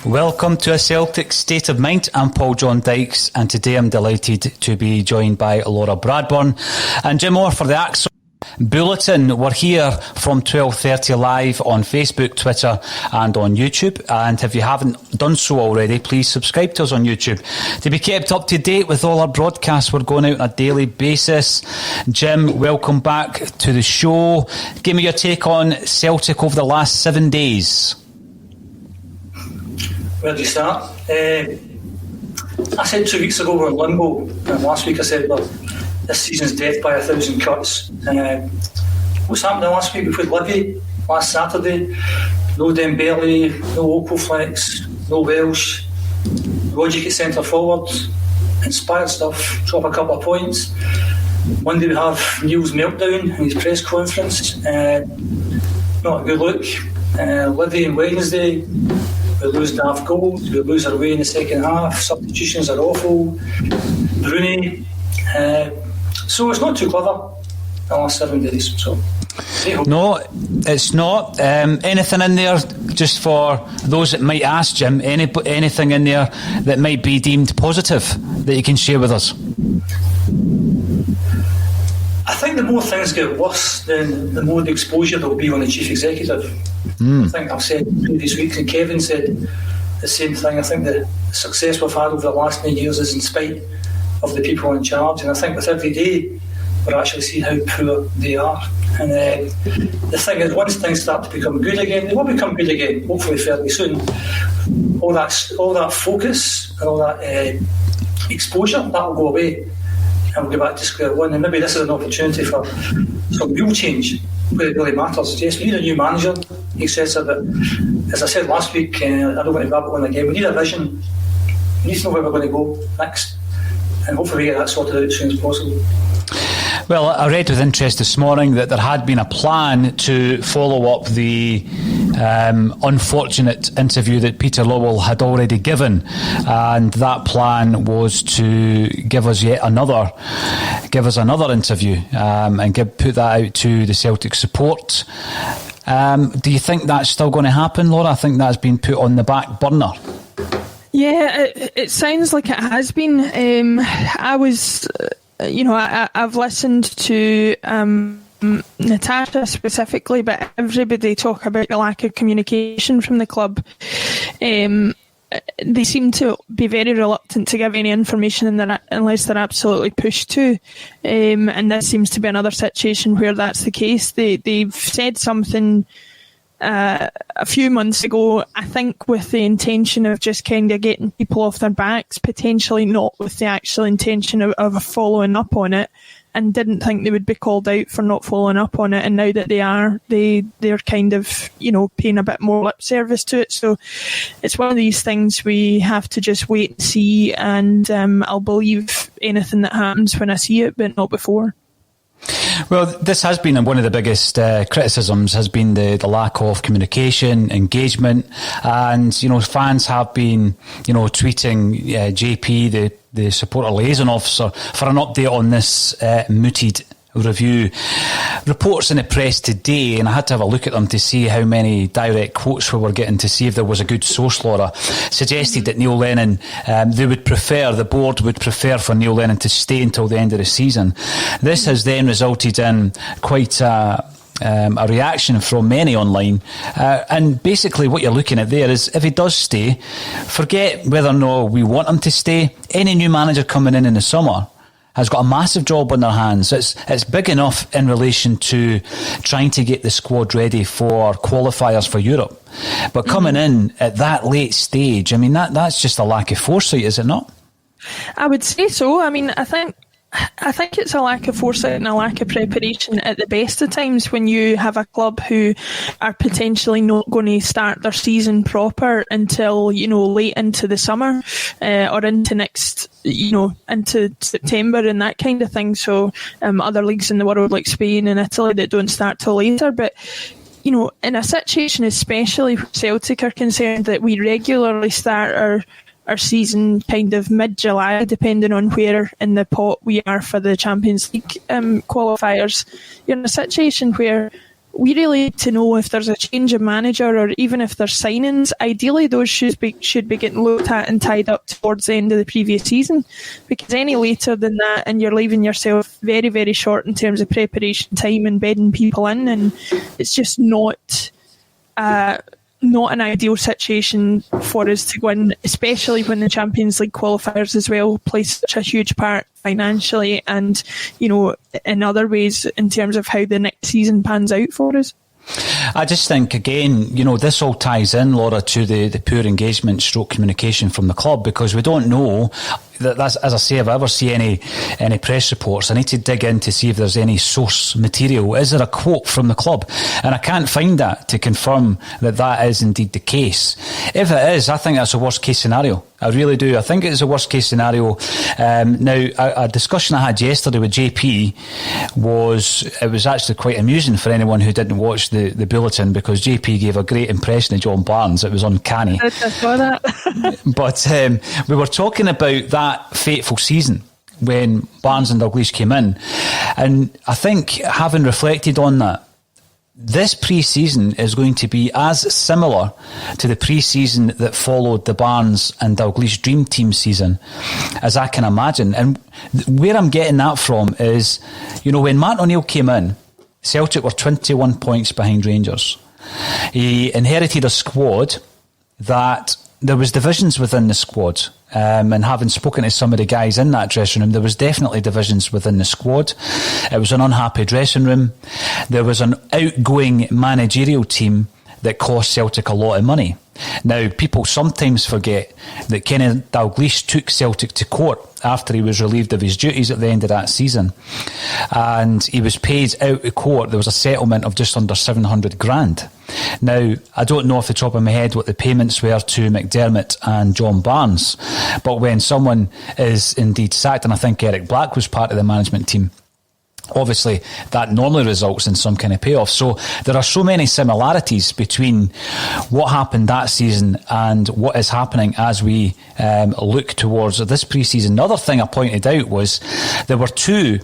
Welcome to A Celtic State of Mind. I'm John Dykes, and today I'm delighted to be joined by Laura Bradburn and Jim Orr for the Axon Bulletin. We're here from 12:30 live on Facebook, Twitter and on YouTube. And if you haven't done so already, please subscribe to us on YouTube to be kept up to date with all our broadcasts. We're going out on a daily basis. Jim, welcome back to the show. Give me your take on Celtic over the last 7 days. Where do you start? I said 2 weeks ago we're in limbo, and last week I said, well, this season's death by 1,000 cuts. What's happened last week? We played Livy last Saturday. No Dembele, no Okoflex, no Welsh. Logic at centre forward. Inspired stuff. Drop a couple of points. Monday we have Neil's meltdown in his press conference. Not a good look. Livy on Wednesday. We lose daft goals, we lose our way in the second half, substitutions are awful, Rooney. So it's not too clever the last 7 days. So no, it's not. Anything in there, just for those that might ask, Jim, anything in there that might be deemed positive that you can share with us? I think the more things get worse, then the more the exposure there will be on the chief executive. I think I've said previous weeks, and Kevin said the same thing. I think the success we've had over the last 9 years is in spite of the people in charge, and I think with every day we're actually seeing how poor they are. And the thing is, once things start to become good again, they will become good again, hopefully fairly soon. All that focus and all that exposure, that will go away, and we'll go back to square one. And maybe this is an opportunity for some real change where it really matters. Yes, we need a new manager, etc. But as I said last week, I don't want to grab it on again. We need a vision. We need to know where we're going to go next, and hopefully we get that sorted out as soon as possible. Well, I read with interest this morning that there had been a plan to follow up the unfortunate interview that Peter Lawwell had already given, and that plan was to give us another interview and put that out to the Celtic support. Do you think that's still going to happen, Laura? I think that's been put on the back burner. Yeah, it sounds like it has been. I've listened to Natasha specifically, but everybody talk about the lack of communication from the club. They seem to be very reluctant to give any information unless they're absolutely pushed to. And this seems to be another situation where that's the case. They've said something a few months ago, I think with the intention of just kind of getting people off their backs, potentially not with the actual intention of following up on it, and didn't think they would be called out for not following up on it. And now that they are, they're kind of, paying a bit more lip service to it. So it's one of these things we have to just wait and see, and I'll believe anything that happens when I see it, but not before. Well, this has been one of the biggest criticisms, has been the lack of communication, engagement, and fans have been tweeting JP, the supporter liaison officer, for an update on this mooted review. Reports in the press today, and I had to have a look at them to see how many direct quotes we were getting to see if there was a good source, Laura, suggested that Neil Lennon, the board would prefer for Neil Lennon to stay until the end of the season. This has then resulted in quite a reaction from many online, and basically what you're looking at there is, if he does stay, forget whether or not we want him to stay. Any new manager coming in the summer has got a massive job on their hands. It's big enough in relation to trying to get the squad ready for qualifiers for Europe. But coming in at that late stage, I mean, that's just a lack of foresight, is it not? I would say so. I mean, I think it's a lack of foresight and a lack of preparation at the best of times when you have a club who are potentially not going to start their season proper until, late into the summer or into into September and that kind of thing. So other leagues in the world like Spain and Italy that don't start till later. But in a situation especially where Celtic are concerned that we regularly start our season kind of mid-July, depending on where in the pot we are for the Champions League qualifiers, you're in a situation where we really need to know if there's a change of manager or even if there's signings. Ideally, those should be getting looked at and tied up towards the end of the previous season, because any later than that and you're leaving yourself very, very short in terms of preparation time and bedding people in, and it's just not an ideal situation for us to go in, especially when the Champions League qualifiers as well play such a huge part financially and, in other ways in terms of how the next season pans out for us. I just think, again, this all ties in, Laura, to the poor engagement stroke communication from the club, because we don't know that's, as I say, if I ever see any press reports, I need to dig in to see if there's any source material. Is there a quote from the club? And I can't find that to confirm that is indeed the case. If it is, I think that's a worst case scenario. I really do. I think it's a worst case scenario. Now, a discussion I had yesterday with JP was actually quite amusing for anyone who didn't watch the Bulletin, because JP gave a great impression of John Barnes. It was uncanny. I saw that. But we were talking about that fateful season when Barnes and Dalglish came in, and I think, having reflected on that, this pre-season is going to be as similar to the pre-season that followed the Barnes and Dalglish Dream Team season as I can imagine. And where I'm getting that from is, when Martin O'Neill came in, Celtic were 21 points behind Rangers. He inherited a squad that there was divisions within the squad. And having spoken to some of the guys in that dressing room, there was definitely divisions within the squad. It was an unhappy dressing room. There was an outgoing managerial team that cost Celtic a lot of money. Now, people sometimes forget that Kenny Dalglish took Celtic to court after he was relieved of his duties at the end of that season. And he was paid out of court. There was a settlement of just under 700 grand. Now, I don't know off the top of my head what the payments were to McDermott and John Barnes, but when someone is indeed sacked, and I think Eric Black was part of the management team, obviously that normally results in some kind of payoff. So there are so many similarities between what happened that season and what is happening as we look towards this pre-season. Another thing I pointed out was there were two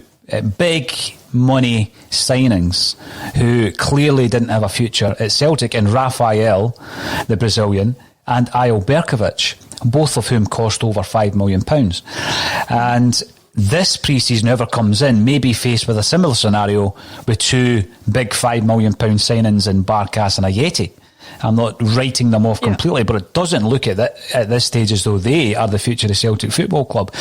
big money signings who clearly didn't have a future at Celtic, in Rafael, the Brazilian, and Ayo Berkovic, both of whom cost over £5 million. And this pre-season, whoever comes in, may be faced with a similar scenario with two big £5 million signings in Barkas and Ajeti. I'm not writing them off completely, but it doesn't look at this stage as though they are the future of Celtic Football Club.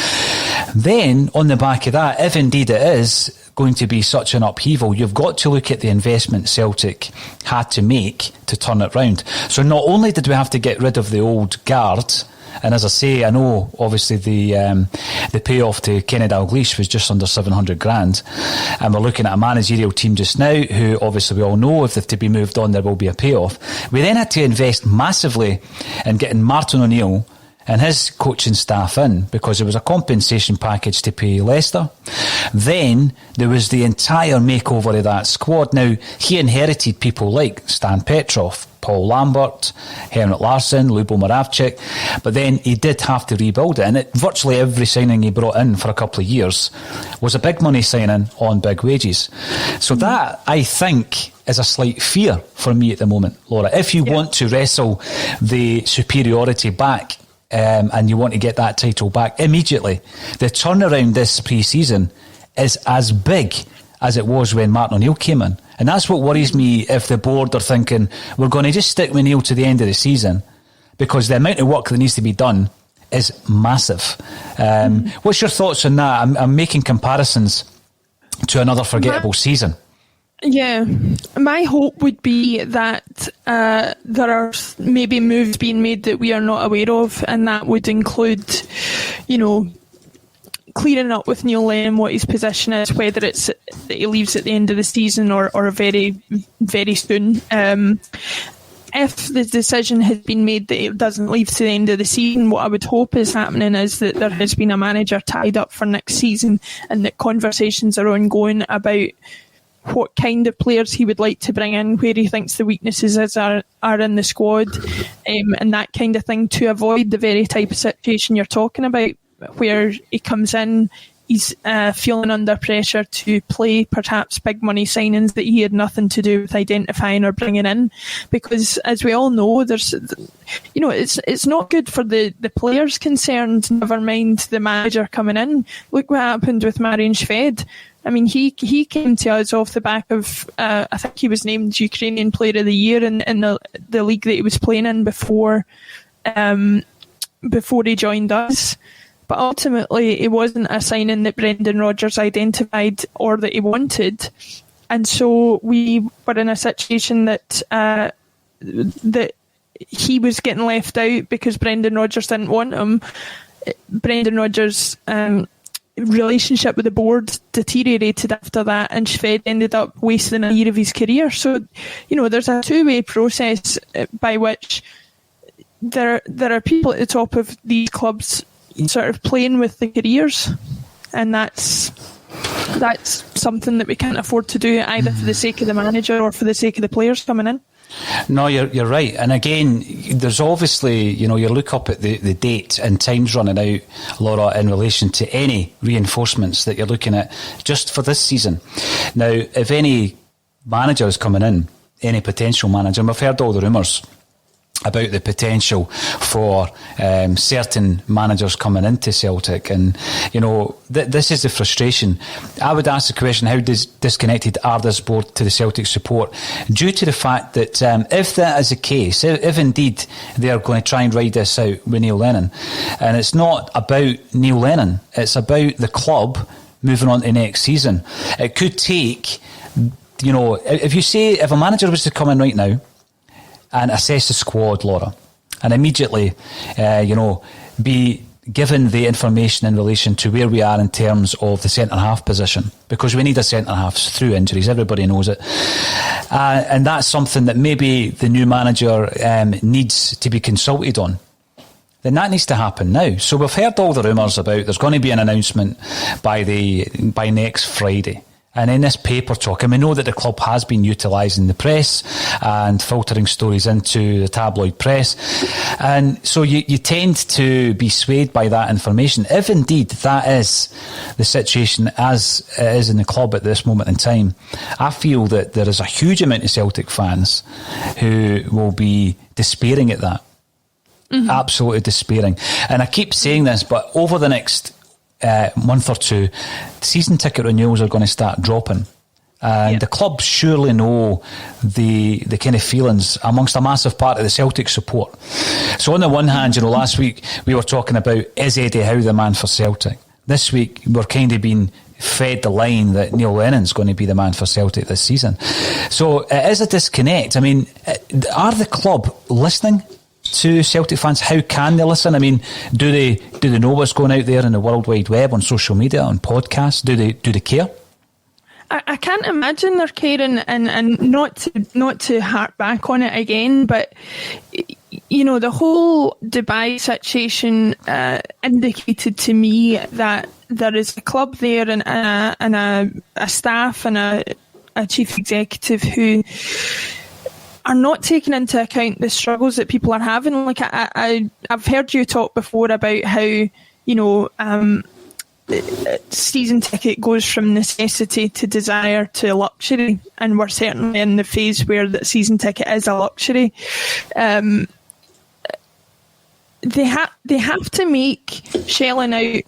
Then, on the back of that, if indeed it is going to be such an upheaval, you've got to look at the investment Celtic had to make to turn it round. So not only did we have to get rid of the old guard, and as I say, I know obviously the payoff to Kenny Dalglish was just under 700 grand, and we're looking at a managerial team just now who obviously we all know if they're to be moved on there will be a payoff. We then had to invest massively in getting Martin O'Neill and his coaching staff in, because there was a compensation package to pay Leicester. Then there was the entire makeover of that squad. Now, he inherited people like Stan Petrov, Paul Lambert, Henrik Larsson, Lubo Moravcik, but then he did have to rebuild it, and virtually every signing he brought in for a couple of years was a big money signing on big wages. So that, I think, is a slight fear for me at the moment, Laura. If you want to wrestle the superiority back, and you want to get that title back immediately, the turnaround this pre-season is as big as it was when Martin O'Neill came in. And that's what worries me, if the board are thinking, we're going to just stick with Neil to the end of the season, because the amount of work that needs to be done is massive. What's your thoughts on that? I'm making comparisons to another forgettable season. Yeah, my hope would be that there are maybe moves being made that we are not aware of, and that would include, clearing up with Neil Lennon what his position is, whether it's that he leaves at the end of the season or very, very soon. If the decision has been made that it doesn't leave to the end of the season, what I would hope is happening is that there has been a manager tied up for next season, and that conversations are ongoing about what kind of players he would like to bring in, where he thinks the weaknesses are in the squad, and that kind of thing, to avoid the very type of situation you're talking about, where he comes in, he's feeling under pressure to play perhaps big money signings that he had nothing to do with identifying or bringing in, because as we all know, it's not good for the players concerned, never mind the manager coming in. Look what happened with Marian Shved. I mean, he came to us off the back of I think he was named Ukrainian Player of the Year in the league that he was playing in before he joined us. But ultimately, it wasn't a signing that Brendan Rodgers identified or that he wanted. And so we were in a situation that he was getting left out because Brendan Rodgers didn't want him. Brendan Rodgers' relationship with the board deteriorated after that, and Shved ended up wasting a year of his career. So, there's a two-way process by which there are people at the top of these clubs sort of playing with the careers, and that's something that we can't afford to do, either for the sake of the manager or for the sake of the players coming in. No, you're right. And again, there's obviously, you look up at the date and time's running out, Laura, in relation to any reinforcements that you're looking at just for this season. Now, if any manager is coming in, any potential manager, and we've heard all the rumours about the potential for certain managers coming into Celtic, and this is the frustration. I would ask the question, how disconnected are this board to the Celtic support, due to the fact that if that is the case, if indeed they are going to try and ride this out with Neil Lennon, and it's not about Neil Lennon, it's about the club moving on to next season. It could take, if a manager was to come in right now and assess the squad, Laura, and immediately, be given the information in relation to where we are in terms of the centre-half position, because we need a centre-half through injuries, everybody knows it. And that's something that maybe the new manager needs to be consulted on. Then that needs to happen now. So we've heard all the rumours about there's going to be an announcement by next Friday. And in this paper talk, and we know that the club has been utilising the press and filtering stories into the tabloid press. And so you tend to be swayed by that information. If indeed that is the situation as it is in the club at this moment in time, I feel that there is a huge amount of Celtic fans who will be despairing at that. Mm-hmm. Absolutely despairing. And I keep saying this, but over the next month or two, season ticket renewals are going to start dropping, and the club surely know the kind of feelings amongst a massive part of the Celtic support. So on the one hand, last week we were talking about, is Eddie Howe the man for Celtic? This week we're kind of being fed the line that Neil Lennon's going to be the man for Celtic this season. So it is a disconnect. I mean, are the club listening to Celtic fans? How can they listen? I mean, do they know what's going out there in the World Wide Web, on social media, on podcasts? Do they care? I can't imagine they're caring, and not to harp back on it again, but the whole Dubai situation indicated to me that there is a club there and a staff and a chief executive who are not taking into account the struggles that people are having. Like I've heard you talk before about how season ticket goes from necessity to desire to luxury, and we're certainly in the phase where the season ticket is a luxury. They have to make shelling out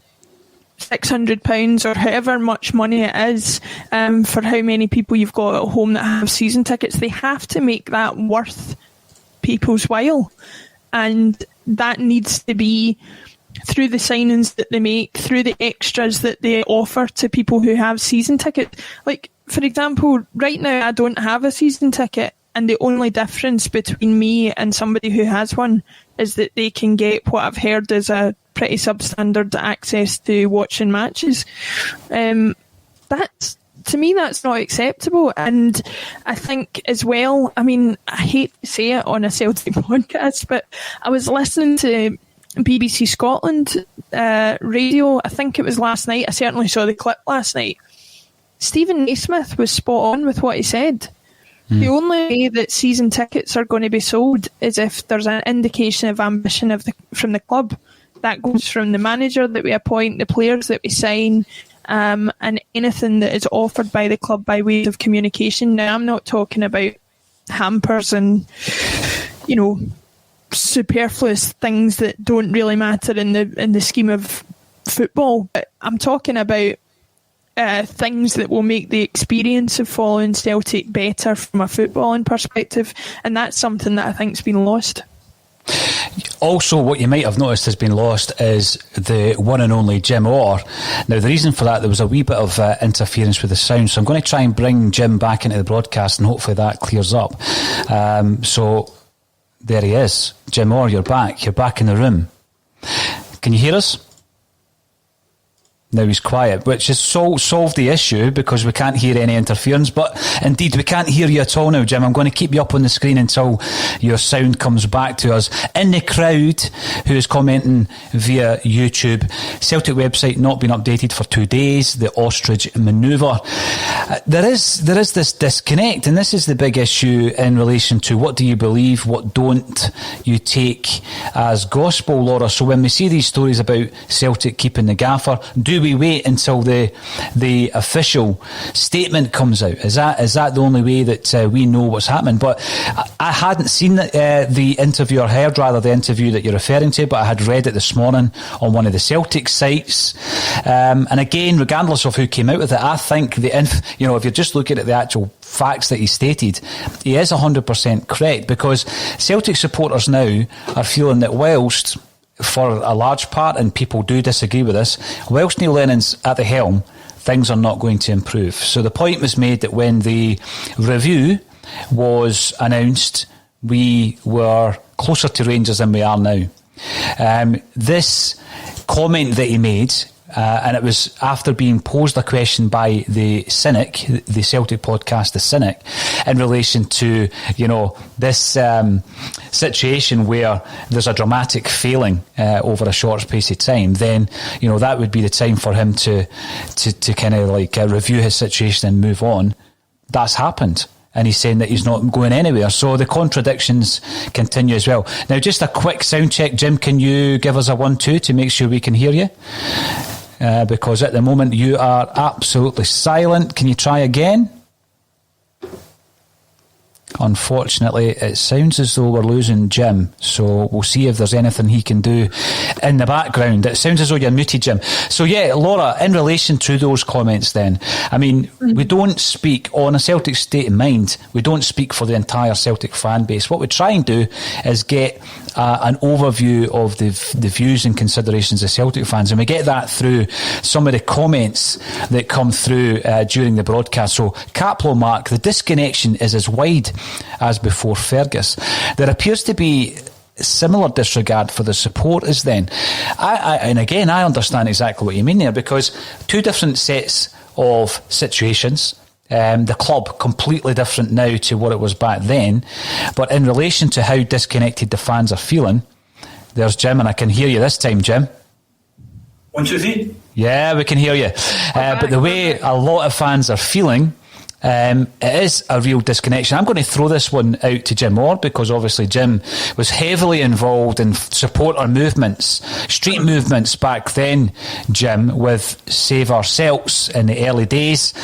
£600 or however much money it is for how many people you've got at home that have season tickets. They have to make that worth people's while, and that needs to be through the signings that they make, through the extras that they offer to people who have season tickets. Like, for example, right now I don't have a season ticket, and the only difference between me and somebody who has one is that they can get what I've heard is a pretty substandard access to watching matches. To me, that's not acceptable. And I think as well, I mean, I hate to say it on a Celtic podcast, but I was listening to BBC Scotland radio, I think it was last night. I certainly saw the clip last night. Stephen Naismith was spot on with what he said. The only way that season tickets are going to be sold is if there's an indication of ambition from the club. That goes from the manager that we appoint, the players that we sign, and anything that is offered by the club by way of communication. Now, I'm not talking about hampers and, superfluous things that don't really matter in the scheme of football. But I'm talking about things that will make the experience of following Celtic better from a footballing perspective, and that's something that I think's been lost. Also, what you might have noticed has been lost is the one and only Jim Orr. Now, the reason for that, there was a wee bit of interference with the sound, so I'm going to try and bring Jim back into the broadcast, and hopefully that clears up. So there he is. Jim Orr, you're back in the room. Can you hear us? Now he's quiet, which has solved the issue because we can't hear any interference. But indeed, we can't hear you at all now, Jim. I'm going to keep you up on the screen until your sound comes back to us. In the crowd, who is commenting via YouTube, Celtic website not been updated for 2 days, the ostrich manoeuvre. There is this disconnect, and this is the big issue in relation to what do you believe, what don't you take as gospel, Laura. So when we see these stories about Celtic keeping the gaffer, do we wait until the official statement comes out? Is that the only way that we know what's happening? But I hadn't seen the interview, or heard rather the interview that you're referring to, but I had read it this morning on one of the Celtic sites. And again, regardless of who came out with it, I think if you're just looking at the actual facts that he stated, he is 100% correct, because Celtic supporters now are feeling that whilst, for a large part, and people do disagree with this, whilst Neil Lennon's at the helm, things are not going to improve. So the point was made that when the review was announced, we were closer to Rangers than we are now. This comment that he made, and it was after being posed a question by the Cynic, the Celtic podcast, the Cynic, in relation to, this situation where there's a dramatic failing over a short space of time, then, that would be the time for him to kind of review his situation and move on. That's happened. And he's saying that he's not going anywhere. So the contradictions continue as well. Now, just a quick sound check. Jim, can you give us a 1-2 to make sure we can hear you? Because at the moment you are absolutely silent. Can you try again? Unfortunately, it sounds as though we're losing Jim, so we'll see if there's anything he can do in the background. It sounds as though you're muted, Jim. So yeah, Laura, in relation to those comments then, I mean, we don't speak on a Celtic State of Mind, we don't speak for the entire Celtic fan base. What we try and do is get an overview of the views and considerations of Celtic fans, and we get that through some of the comments that come through during the broadcast. So Caplo Mark, the disconnection is as wide as before Fergus. There appears to be similar disregard for the supporters then. And again, I understand exactly what you mean there, because two different sets of situations. The club completely different now to what it was back then, but in relation to how disconnected the fans are feeling, there's Jim, and I can hear you this time, Jim. 1, 2, 3. Yeah, we can hear you. But the way a lot of fans are feeling, it is a real disconnection. I'm going to throw this one out to Jim Orr, because obviously Jim was heavily involved in supporter movements, street movements back then, Jim, with Save Our Celts in the early days.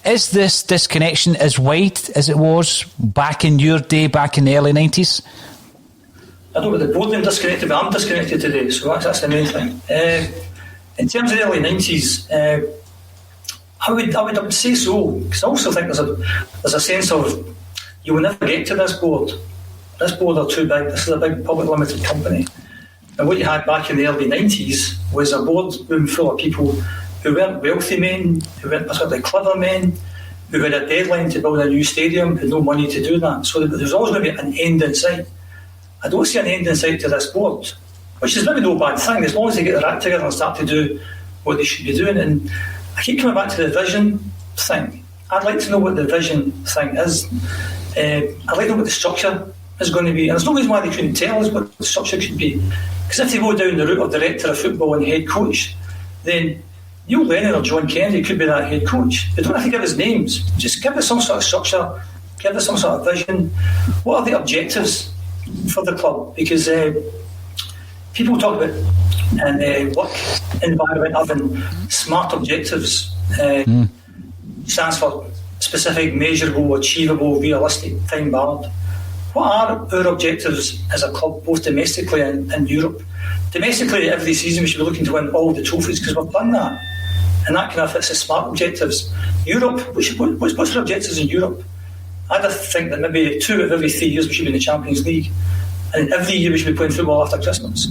Is this disconnection as wide as it was back in your day, back in the early 90s? I don't know the board been disconnected, but I'm disconnected today, so that's the main thing. In terms of the early 90s, I would say so, because I also think there's a sense of you will never get to this board. This board are too big. This is a big public limited company. And what you had back in the early 90s was a board room full of people who weren't wealthy men, who weren't particularly clever men, who had a deadline to build a new stadium, had no money to do that. So there's always going to be an end in sight. I don't see an end in sight to this board. which is maybe no bad thing, as long as they get their act together and start to do what they should be doing. And I keep coming back to the vision thing. I'd like to know what the vision thing is. I'd like to know what the structure is going to be. And there's no reason why they couldn't tell us what the structure should be. Because if they go down the route of director of football and head coach, then Neil Lennon or John Kennedy could be that head coach. They don't have to give us names. Just give us some sort of structure, give us some sort of vision. What are the objectives for the club? Because people talk about and work environment having smart objectives. Stands for specific, measurable, achievable, realistic, time-bound. What are our objectives as a club, both domestically and Europe? Domestically, every season we should be looking to win all the trophies because we've done that. And that kind of fits the smart objectives. Europe, what's our objectives in Europe? I just think that maybe 2 out of every 3 years we should be in the Champions League. And every year we should be playing football after Christmas.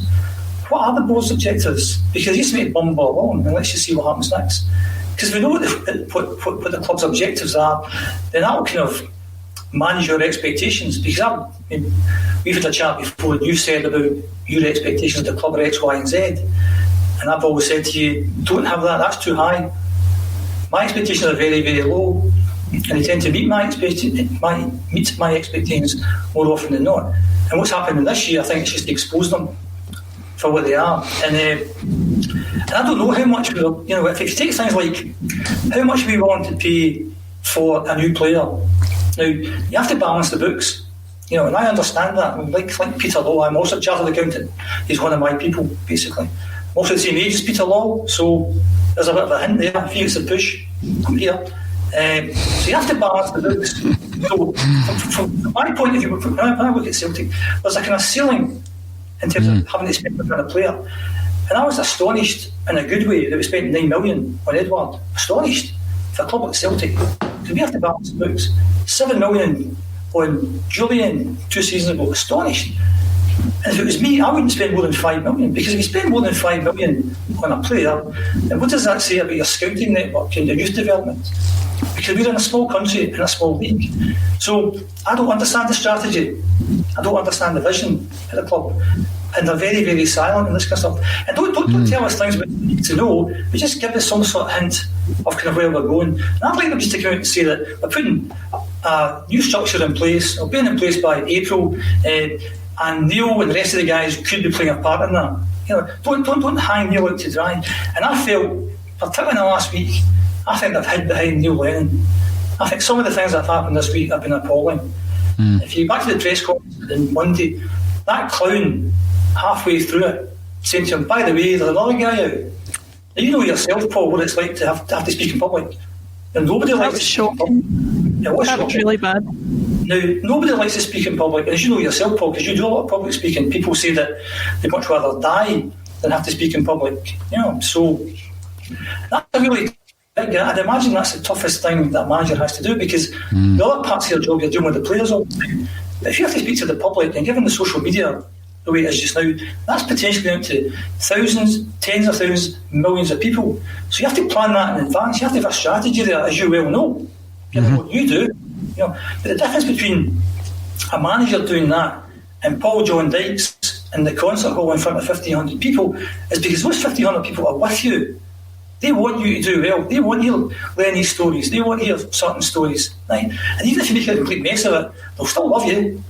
What are the board's objectives? Because you just make bumble along and let's just see what happens next. Because if we know what the club's objectives are, then that will kind of manage your expectations. Because we've had a chat before, and you said about your expectations of the club are X, Y, and Z. And I've always said to you, don't have that, that's too high. My expectations are very, very low. And they tend to meet my expectations more often than not. And what's happening this year, I think it's just to expose them for what they are. And I don't know how much if you take things like how much we want to pay for a new player. Now, you have to balance the books, and I understand that. Like Peter Law, I'm also a chartered accountant. He's one of my people, basically. I'm also the same age as Peter Law, so there's a bit of a hint there. If he gets a push, I'm here. So you have to balance the books. So from my point of view, when I look at Celtic, there's a kind of ceiling in terms of having to spend on a player. And I was astonished in a good way that we spent 9 million on Edward. Astonished for a club like Celtic. Because we have to balance the books. 7 million on Julian 2 seasons ago. Astonished. And if it was me, I wouldn't spend more than 5 million. Because if you spend more than 5 million on a player, then what does that say about your scouting network and your youth development? Because we're in a small country, in a small league. So I don't understand the strategy. I don't understand the vision at the club. And they're very, very silent in this kind of stuff. And don't tell us things we need to know, but just give us some sort of hint of kind of where we're going. And I'd like them just to come out and say that we're putting a new structure in place, it'll be in place by April, and Neil and the rest of the guys could be playing a part in that. Don't hang Neil out to dry. And I felt, particularly in the last week, I think they've hid behind Neil Lennon. I think some of the things that have happened this week have been appalling. If you go back to the press conference on Monday, that clown halfway through it saying to him, by the way, there's another guy out. Now, you know yourself, Paul, what it's like to have to speak in public. And nobody likes to speak in public. That was really bad. Now, nobody likes to speak in public, and as you know yourself, Paul, because you do a lot of public speaking, people say that they'd much rather die than have to speak in public. So that's a really I'd imagine that's the toughest thing that a manager has to do, because the other parts of your job you're dealing with the players all the time. But if you have to speak to the public, and given the social media the way it is just now, that's potentially down to thousands, tens of thousands, millions of people. So you have to plan that in advance. You have to have a strategy there, as you well know, given what you do. But the difference between a manager doing that and Paul John Dykes in the concert hall in front of 1,500 people is because those 1,500 people are with you. They want you to do well. They want to hear Lenny's stories. They want to hear certain stories. Right? And even if you make a complete mess of it, they'll still love you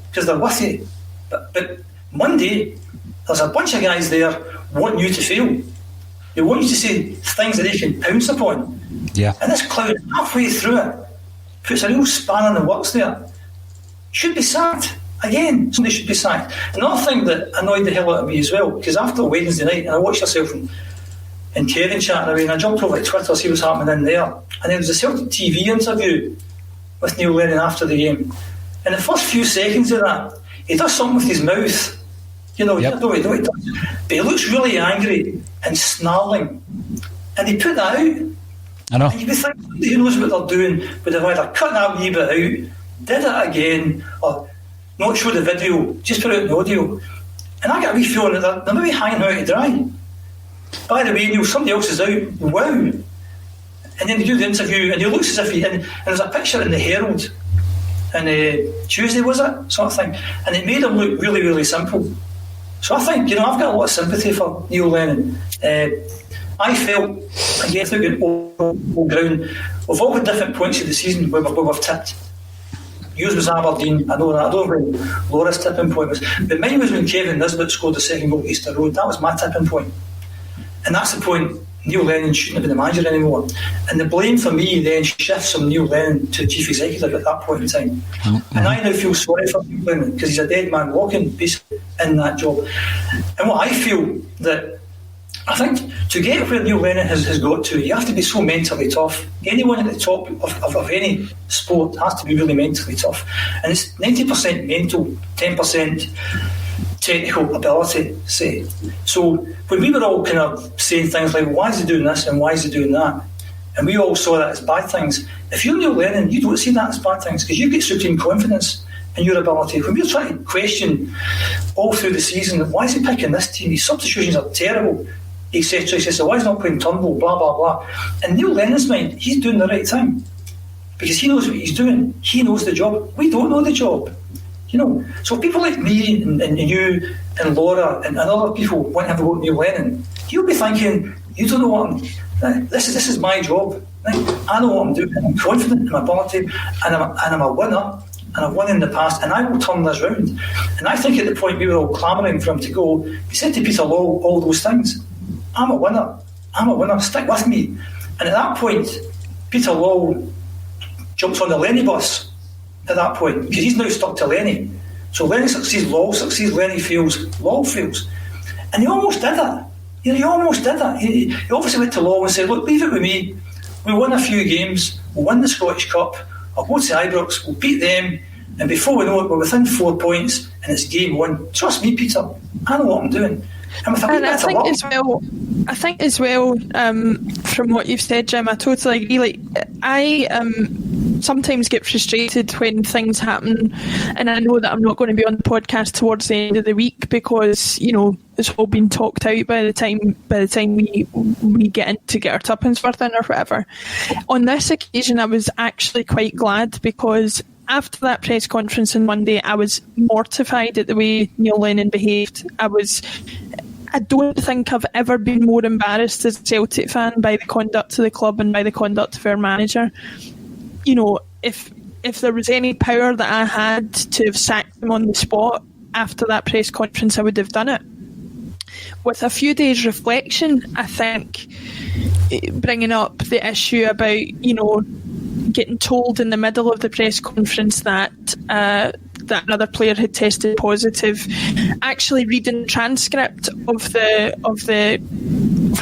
because they're with you. But Monday, there's a bunch of guys there wanting you to fail. They want you to say things that they can pounce upon. Yeah. And this clown, halfway through it, puts a real spanner in the works there. Should be sacked. Again, somebody should be sacked. Another thing that annoyed the hell out of me as well, because after Wednesday night, and I watched myself and Kevin chatting away, and I jumped over to Twitter to see what's happening in there. And there was a Celtic TV interview with Neil Lennon after the game. And the first few seconds of that, he does something with his mouth. Yep. But he looks really angry and snarling. And he put that out. I know. And you'd be thinking, who knows what they're doing, but they've either cut that wee bit out, did it again, or not show the video, just put out the audio. And I get a wee feeling that they're maybe hanging out to dry. By the way, Neil, somebody else is out. Wow. And then they do the interview, and he looks as if and there's a picture in the Herald, and Tuesday was it? Sort of thing. And it made him look really, really simple. So I think, I've got a lot of sympathy for Neil Lennon. I felt, again, without all ground, we've all had different points of the season where we've tipped. Yours was Aberdeen, I know that. I don't know when Laura's tipping point was. But mine was when Kevin Nisbet scored the second goal at Easter Road. That was my tipping point. And that's the point. Neil Lennon shouldn't have been the manager anymore. And the blame for me then shifts from Neil Lennon to chief executive at that point in time. Mm-hmm. And I now feel sorry for Neil Lennon because he's a dead man walking basically in that job. And what I feel that I think to get where Neil Lennon has got to, you have to be so mentally tough. Anyone at the top of any sport has to be really mentally tough. And it's 90% mental, 10% technical ability, say. So when we were all kind of saying things like, why is he doing this and why is he doing that? And we all saw that as bad things. If you're Neil Lennon, you don't see that as bad things because you get supreme confidence in your ability. When we're trying to question all through the season, why is he picking this team? His substitutions are terrible, etc. He says, so why is he not playing Turnbull, blah, blah, blah. In Neil Lennon's mind, he's doing the right thing because he knows what he's doing. He knows the job. We don't know the job. So people like me and you and Laura and other people want to have a go at Neil Lennon. He'll be thinking, you don't know what this is my job. Right? I know what I'm doing. I'm confident in my ability and I'm a winner and I've won in the past and I will turn this round. And I think at the point we were all clamouring for him to go, he said to Peter Law all those things. I'm a winner, stick with me. And at that point, Peter Law jumps on the Lenny bus at that point, because he's now stuck to Lenny. So Lenny succeeds, Law succeeds, Lenny fails, Law fails. And he almost did it. He almost did it. He obviously went to Law and said, look, leave it with me. We'll win a few games, we'll win the Scottish Cup, I'll go to Ibrox, we'll beat them, and before we know it, we're within 4 points, and it's game one. Trust me, Peter, I know what I'm doing. And I think as well, from what you've said, Jim, I totally agree. Like, I sometimes get frustrated when things happen, and I know that I'm not going to be on the podcast towards the end of the week because it's all been talked out by the time we get in to get our tuppence worth in or whatever. On this occasion, I was actually quite glad because after that press conference on Monday, I was mortified at the way Neil Lennon behaved. I don't think I've ever been more embarrassed as a Celtic fan by the conduct of the club and by the conduct of our manager. If there was any power that I had to have sacked him on the spot after that press conference, I would have done it. With a few days' reflection, I think bringing up the issue about, getting told in the middle of the press conference that another player had tested positive, actually reading the transcript of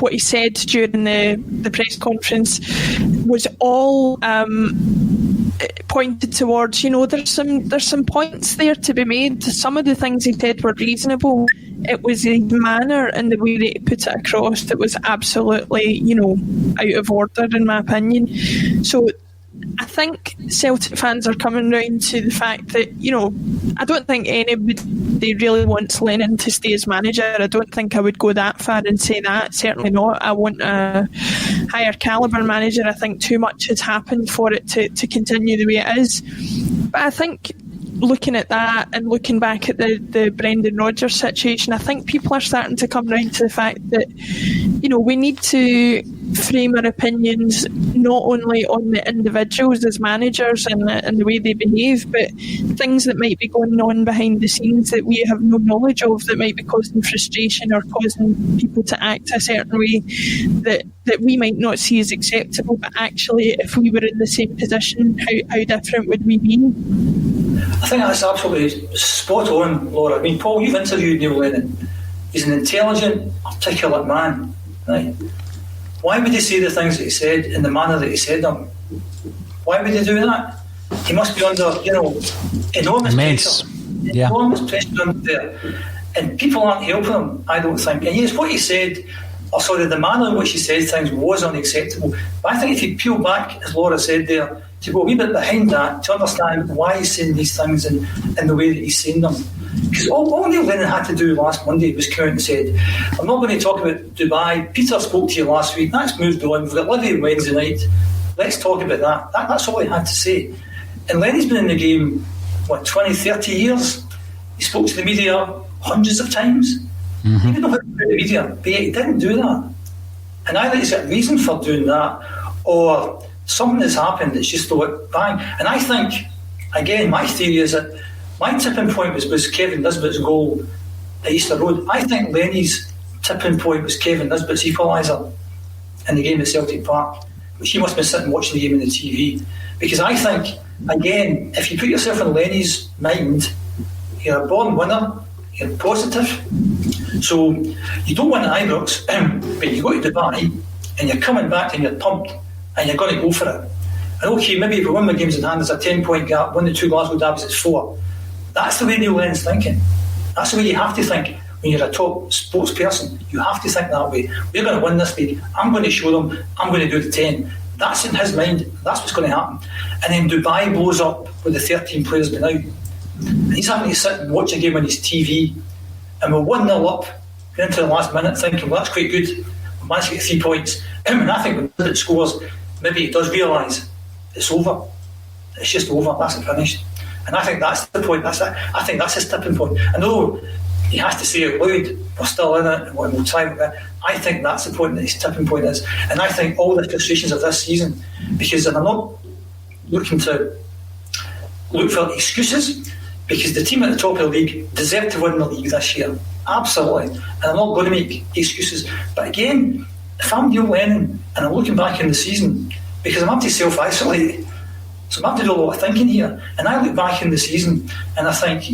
what he said during the press conference was all pointed towards, there's some points there to be made. Some of the things he said were reasonable. It was his manner and the way that he put it across that was absolutely, out of order in my opinion. So I think Celtic fans are coming round to the fact that, I don't think anybody really wants Lennon to stay as manager. I don't think I would go that far and say that. Certainly not. I want a higher calibre manager. I think too much has happened for it to continue the way it is. But I think looking at that and looking back at the Brendan Rodgers situation, I think people are starting to come round to the fact that, we need to frame our opinions not only on the individuals as managers and the way they behave, but things that might be going on behind the scenes that we have no knowledge of that might be causing frustration or causing people to act a certain way that we might not see as acceptable, but actually if we were in the same position, how different would we be? I think that's absolutely spot on, Laura. I mean, Paul, you've interviewed Neil Lennon. He's an intelligent, articulate man, right? Why would he say the things that he said in the manner that he said them? Why would he do that? He must be under, enormous pressure. Yeah. Enormous pressure under there. And people aren't helping him, I don't think. And yes, what he said, the manner in which he said things was unacceptable. But I think if you peel back, as Laura said there, to go a wee bit behind that, to understand why he's saying these things and the way that he's saying them. Because all Neil Lennon had to do last Monday was come out and said, I'm not going to talk about Dubai. Peter spoke to you last week. That's moved on. We've got Livy Wednesday night. Let's talk about that. That's all he had to say. And Lenny's been in the game, 20, 30 years? He spoke to the media hundreds of times. Even though the media, but he didn't do that. And either he's got a reason for doing that, or something has happened that's just thought, bang. And I think, again, my theory is that my tipping point was Kevin Nisbet's goal at Easter Road. I think Lenny's tipping point was Kevin Nisbet's equaliser in the game at Celtic Park, which he must have been sitting watching the game on the TV. Because I think, again, if you put yourself in Lenny's mind, you're a born winner, you're positive. So you don't win at Ibrox, but you go to Dubai and you're coming back and you're pumped and you're going to go for it. And okay, maybe if we win the games in hand, there's a 10-point gap, win the 2 Glasgow derbies, it's 4. That's the way Neil Lennon's thinking. That's the way you have to think when you're a top sports person. You have to think that way. We're going to win this league. I'm going to show them. I'm going to do the 10. That's in his mind. That's what's going to happen. And then Dubai blows up with the 13 players been out. And he's having to sit and watch a game on his TV. And we're 1-0 up, get into the last minute thinking, well, that's quite good. We managed to get 3 points. And I think when it scores, maybe he does realise it's over. It's just over. That's it, finished. And I think that's the point. I think that's his tipping point. I know he has to say it loud, we're still in it, and we'll try with it. I think that's the point that his tipping point is. And I think all the frustrations of this season, because I'm not looking to look for excuses, because the team at the top of the league deserve to win the league this year. Absolutely. And I'm not going to make excuses. But again, if I'm Neil Lennon and I'm looking back in the season, because I'm having to self-isolate, so I'm having to do a lot of thinking here. And I look back in the season and I think,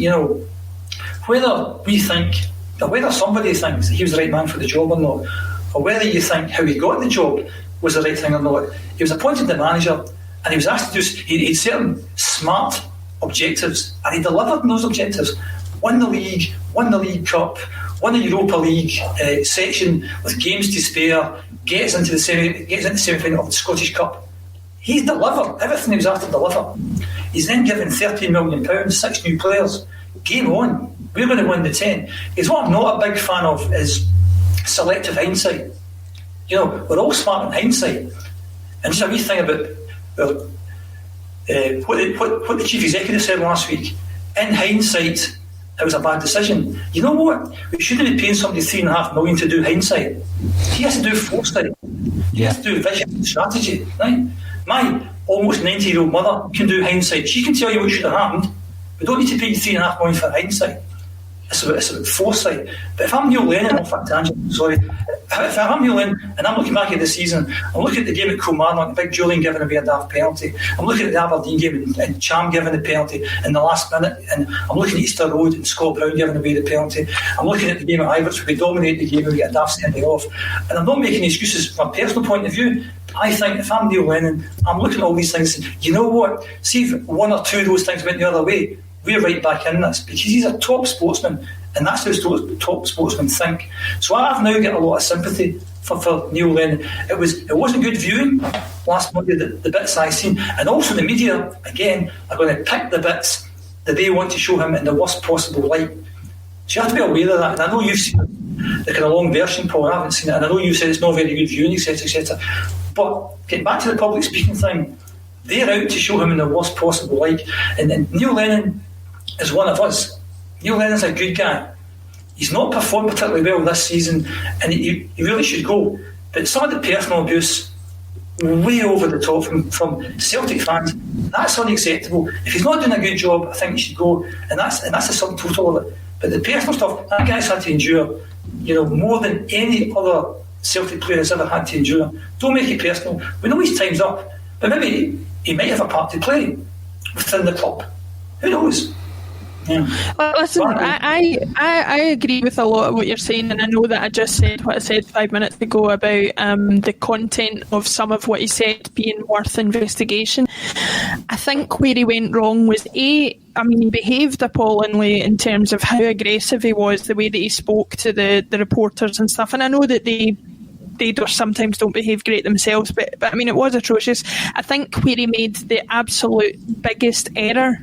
whether we think, or whether somebody thinks that he was the right man for the job or not, or whether you think how he got the job was the right thing or not, he was appointed the manager and he was asked to do, he had certain smart objectives and he delivered on those objectives. Won the League Cup, won the Europa League section with games to spare, gets into the semi-final of the Scottish Cup. He's delivered everything he was asked to deliver. He's then given £13 million, 6 new players. Game on. We're going to win the 10. Because what I'm not a big fan of is selective hindsight. We're all smart in hindsight. And just a wee thing about what the chief executive said last week. In hindsight, it was a bad decision. You know what? We shouldn't be paying somebody £3.5 million to do hindsight. He has to do foresight. He has to do vision and strategy. Right? My almost 90-year-old mother can do hindsight. She can tell you what should have happened. We don't need to pay £3.5 million for hindsight. It's about foresight. But if I'm Neil Lennon, if I'm Neil Lennon and I'm looking back at the season, I'm looking at the game at Kilmarnock, Big Julian giving away a daft penalty. I'm looking at the Aberdeen game and Cham giving the penalty in the last minute, and I'm looking at Easter Road and Scott Brown giving away the penalty. I'm looking at the game at Ibrox where we dominate the game and we get a daft sending off. And I'm not making excuses from a personal point of view. I think if I'm Neil Lennon, I'm looking at all these things and you know what? See if 1 or 2 of those things went the other way, we're right back in this, because he's a top sportsman and that's how top sportsmen think. So I've now got a lot of sympathy for Neil Lennon. It wasn't good viewing last Monday, the bits I seen, and also the media again are going to pick the bits that they want to show him in the worst possible light. So you have to be aware of that. And I know you've seen the kind of long version, Paul. I haven't seen it, and I know you said it's not very good viewing, etc. But getting back to the public speaking thing, they're out to show him in the worst possible light. And Neil Lennon is one of us. Neil Lennon's a good guy. He's not performed particularly well this season, and he really should go. But some of the personal abuse, way over the top from Celtic fans, that's unacceptable. If he's not doing a good job, I think he should go, and that's the sum total of it. But the personal stuff, that guy's had to endure, more than any other Celtic player has ever had to endure. Don't make it personal. We know his time's up, but maybe he might have a part to play within the club. Who knows? Yeah. Well, listen, I agree with a lot of what you're saying, and I know that I just said what I said 5 minutes ago about the content of some of what he said being worth investigation. I think where he went wrong was he behaved appallingly in terms of how aggressive he was, the way that he spoke to the reporters and stuff, and I know that they sometimes don't behave great themselves, but it was atrocious. I think where he made the absolute biggest error,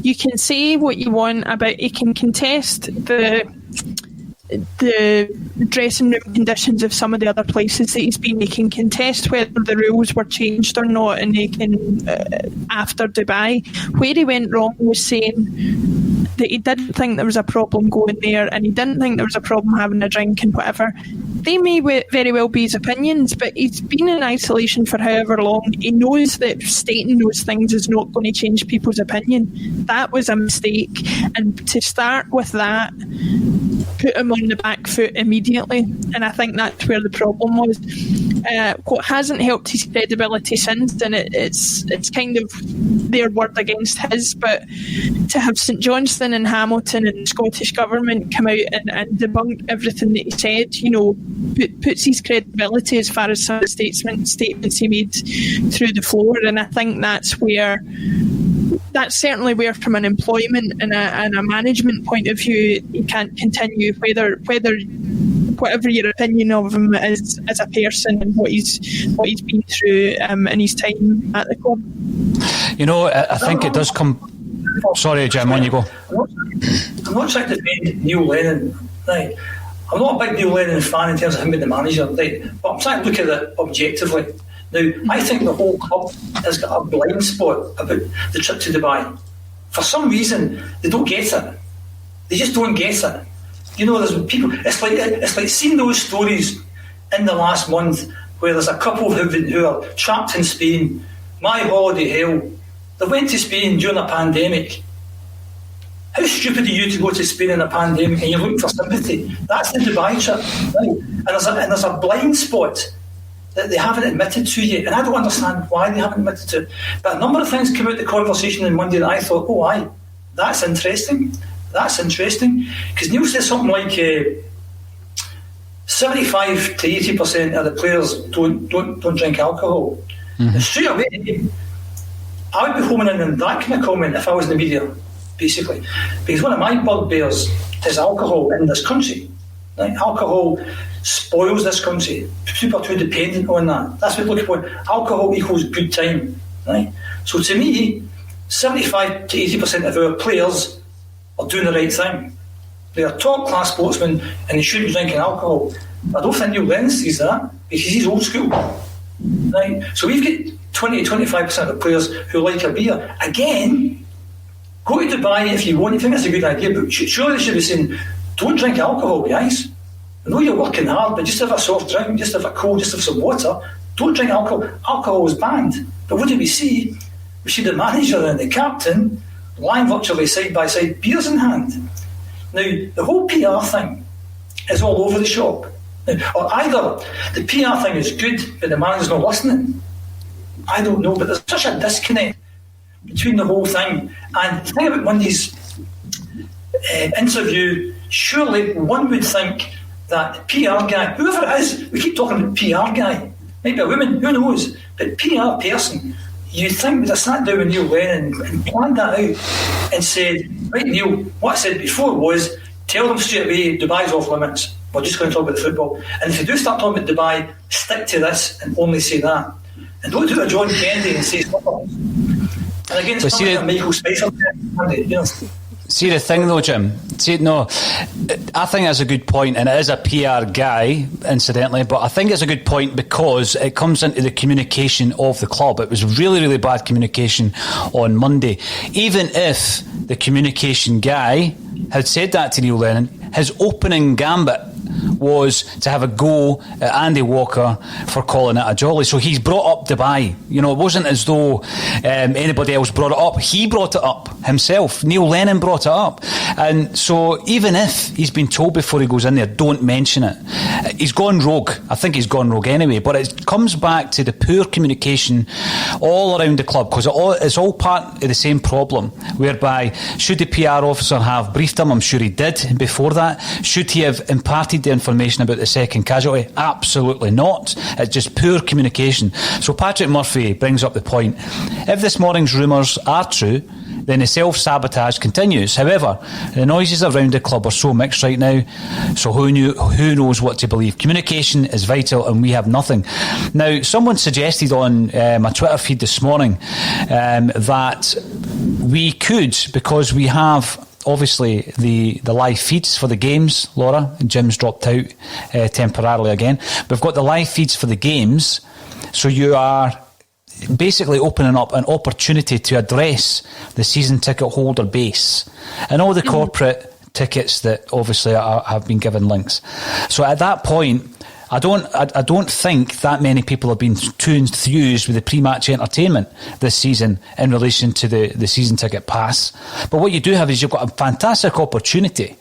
you can say what you want about, he can contest the dressing room conditions of some of the other places that he's been. He can contest whether the rules were changed or not, and he can after Dubai. Where he went wrong was saying that he didn't think there was a problem going there, and he didn't think there was a problem having a drink and whatever. They may very well be his opinions, but he's been in isolation for however long. He knows that stating those things is not going to change people's opinion. That was a mistake, and to start with that put him on the back foot immediately, and I think that's where the problem was. What hasn't helped his credibility since, and it's kind of their word against his, but to have St Johnstone and Hamilton and the Scottish Government come out and debunk everything that he said, you know, puts his credibility as far as some of the statements he made through the floor, and I think that's certainly where, from an employment and a management point of view, he can't continue, whatever your opinion of him is as a person and what he's been through in his time at the club. You know, I think it does come... Sorry, Jim, on you go. I'm not trying to defend Neil Lennon, right? I'm not a big Neil Lennon fan in terms of him being the manager, right? But I'm trying to look at it objectively. Now, I think the whole club has got a blind spot about the trip to Dubai. For some reason, they don't get it. They just don't get it. You know, there's people. It's like seeing those stories in the last month where there's a couple who are trapped in Spain. My holiday hell. They went to Spain during a pandemic. How stupid are you to go to Spain in a pandemic and you're looking for sympathy? That's the Dubai trip, right? And there's a blind spot that they haven't admitted to yet, and I don't understand why they haven't admitted to it. But a number of things came out of the conversation on Monday that I thought, oh, aye, that's interesting. That's interesting. Because Neil said something like 75 to 80% of the players don't drink alcohol. Mm-hmm. And straight away, I would be homing in on that kind of comment if I was in the media, basically. Because one of my bugbears is alcohol in this country. Right? Alcohol spoils this country. People are too dependent on that. That's what we're looking for. Alcohol equals good time. Right? So to me, 75 to 80% of our players are doing the right thing. They are top-class sportsmen and they shouldn't be drinking alcohol. I don't think Neil Lennon sees that because he's old school. Right? So we've got 20 to 25% of the players who like a beer. Again, go to Dubai if you want. You think that's a good idea, but surely they should be saying, don't drink alcohol, guys. I know you're working hard, but just have a soft drink, just have a cold, just have some water. Don't drink alcohol. Alcohol is banned. But what do we see? We see the manager and the captain lying virtually side by side, beers in hand. Now, the whole PR thing is all over the shop. Now, or either the PR thing is good, but the manager's not listening. I don't know, but there's such a disconnect between the whole thing. And the thing about Monday's interview, surely one would think that the PR guy, whoever it is, we keep talking about PR guy, maybe a woman, who knows, but PR person, you think would have sat down with Neil Lennon and planned that out and said, right, Neil, what I said before was, tell them straight away, Dubai's off limits. We're just going to talk about the football. And if you do start talking about Dubai, stick to this and only say that. And don't do a John Kennedy and say football. And again, it's not like a Michael Spicer, you know. See the thing though, Jim. I think that's a good point, and it is a PR guy, incidentally, but I think it's a good point because it comes into the communication of the club. It was really, really bad communication on Monday. Even if the communication guy had said that to Neil Lennon, his opening gambit was to have a go at Andy Walker for calling it a jolly. So he's brought up Dubai. You know, it wasn't as though anybody else brought it up. He brought it up himself. Neil Lennon brought it up. And so even if he's been told before he goes in there, don't mention it, he's gone rogue. I think he's gone rogue anyway. But it comes back to the poor communication all around the club, because it's all part of the same problem, whereby should the PR officer have briefed him? I'm sure he did before that. Should he have imparted the information about the second casualty? Absolutely not. It's just poor communication. So Patrick Murphy brings up the point. If this morning's rumours are true, then the self-sabotage continues. However, the noises around the club are so mixed right now, so who knows what to believe. Communication is vital and we have nothing. Now, someone suggested on my Twitter feed this morning that we could, because we have obviously the live feeds for the games. Laura, Jim's dropped out temporarily again. We've got the live feeds for the games, so you are basically opening up an opportunity to address the season ticket holder base and all the corporate tickets that obviously have been given links. So at that point, I don't think that many people have been too enthused with the pre-match entertainment this season in relation to the season ticket pass. But what you do have is you've got a fantastic opportunity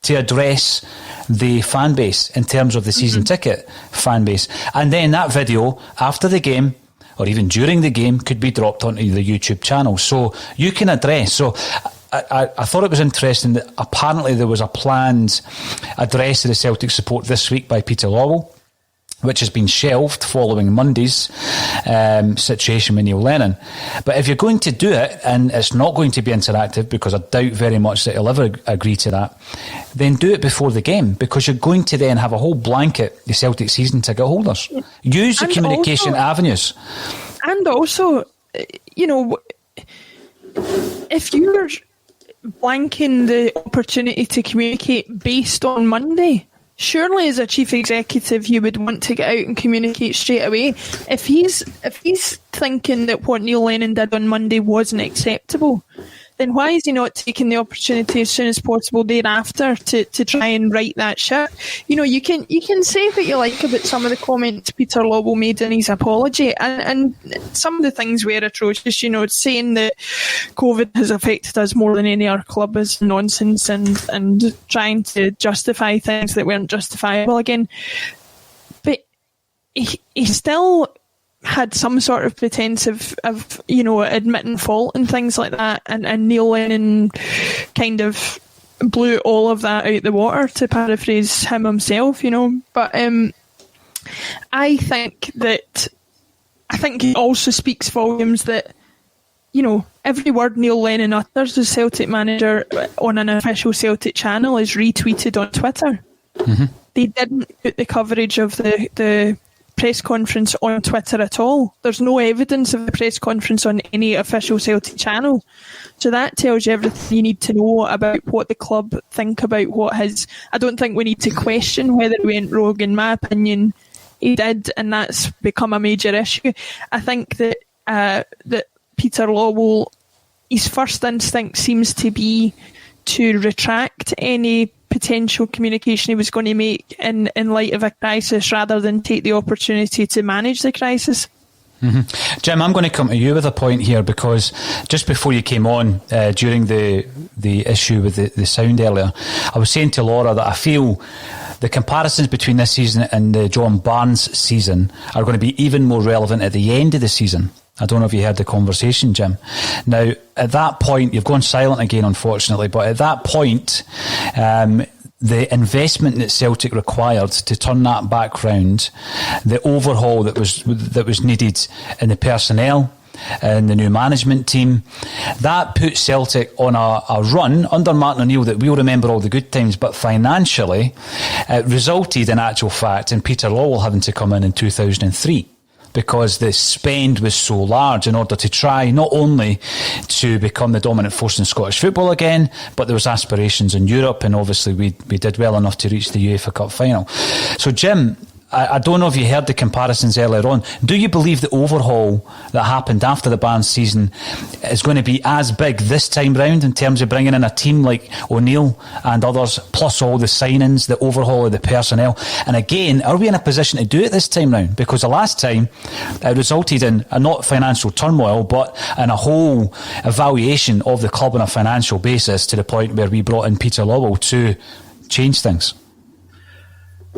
to address the fan base in terms of the season ticket fan base. And then that video after the game or even during the game could be dropped onto the YouTube channel. So you can address. So I thought it was interesting that apparently there was a planned address to the Celtic support this week by Peter Lawwell, which has been shelved following Monday's situation with Neil Lennon. But if you're going to do it, and it's not going to be interactive, because I doubt very much that he'll ever agree to that, then do it before the game, because you're going to then have a whole blanket the Celtic season ticket holders. Use the communication avenues. And also, if you're blanking the opportunity to communicate based on Monday, surely as a chief executive you would want to get out and communicate straight away. If he's thinking that what Neil Lennon did on Monday wasn't acceptable, then why is he not taking the opportunity as soon as possible thereafter to try and right that ship? You can say what you like about some of the comments Peter Lawwell made in his apology, and some of the things were atrocious. Saying that COVID has affected us more than any other club is nonsense, and trying to justify things that weren't justifiable again. But he still had some sort of pretense of admitting fault and things like that, and Neil Lennon kind of blew all of that out the water, to paraphrase him himself, But I think it also speaks volumes that every word Neil Lennon utters as Celtic manager on an official Celtic channel is retweeted on Twitter. They didn't put the coverage of the press conference on Twitter at all. There's no evidence of the press conference on any official Celtic channel. So that tells you everything you need to know about what the club think about what his... I don't think we need to question whether he went rogue. In my opinion, he did, and that's become a major issue. I think that that Peter Lawwell, his first instinct seems to be to retract any potential communication he was going to make in light of a crisis, rather than take the opportunity to manage the crisis. Jim, I'm going to come to you with a point here, because just before you came on during the issue with the sound earlier, I was saying to Laura that I feel the comparisons between this season and the John Barnes season are going to be even more relevant at the end of the season. I don't know if you heard the conversation, Jim. Now, at that point, you've gone silent again, unfortunately, but at that point, the investment that Celtic required to turn that back round, the overhaul that was needed in the personnel and the new management team, that put Celtic on a run under Martin O'Neill that we'll remember all the good times, but financially it resulted in actual fact in Peter Lawwell having to come in 2003. Because the spend was so large in order to try not only to become the dominant force in Scottish football again, but there was aspirations in Europe, and obviously we did well enough to reach the UEFA Cup final. So Jim, I don't know if you heard the comparisons earlier on. Do you believe the overhaul that happened after the Barnes season is going to be as big this time round in terms of bringing in a team like O'Neill and others, plus all the signings, the overhaul of the personnel? And again, are we in a position to do it this time round? Because the last time it resulted in a not financial turmoil, but in a whole evaluation of the club on a financial basis, to the point where we brought in Peter Lawwell to change things.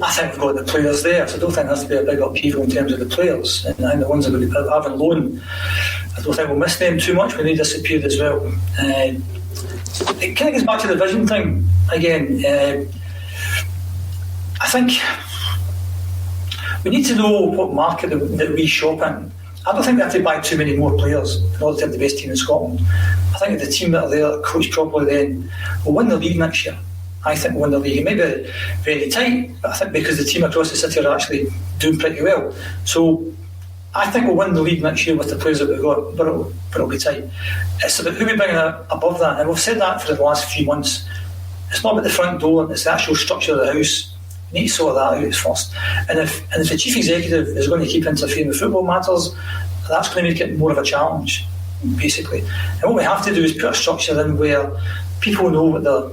I think we've got the players there, so I don't think there has to be a big upheaval in terms of the players. And I think the ones that we have on loan, I don't think we'll miss them too much when they disappeared as well. It kind of gets back to the vision thing again. I think we need to know what market that we shop in. I don't think we have to buy too many more players in order to have the best team in Scotland. I think if the team that are there are coached properly, then we'll win the league next year. I think we'll win the league. It may be very tight, but I think because the team across the city are actually doing pretty well. So I think we'll win the league next year with the players that we've got, but it'll be tight. It's about who we bring above that, and we've said that for the last few months. It's not about the front door, it's the actual structure of the house. We need to sort that out first. And if the chief executive is going to keep interfering with football matters, that's going to make it more of a challenge, basically. And what we have to do is put a structure in where people know what their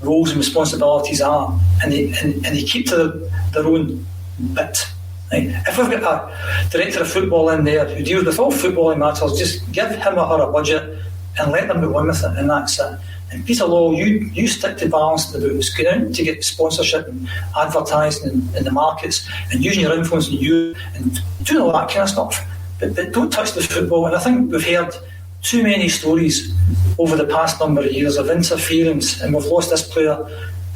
roles and responsibilities are, and they keep to their own bit. Right? If we've got a director of football in there who deals with all footballing matters, just give him or her a budget and let them go on with it, and that's it. And Peter Law, you stick to balancing the books, get out to get sponsorship and advertising in the markets, and using your influence and doing all that kind of stuff. But don't touch the football. And I think we've heard too many stories over the past number of years of interference, and we've lost this player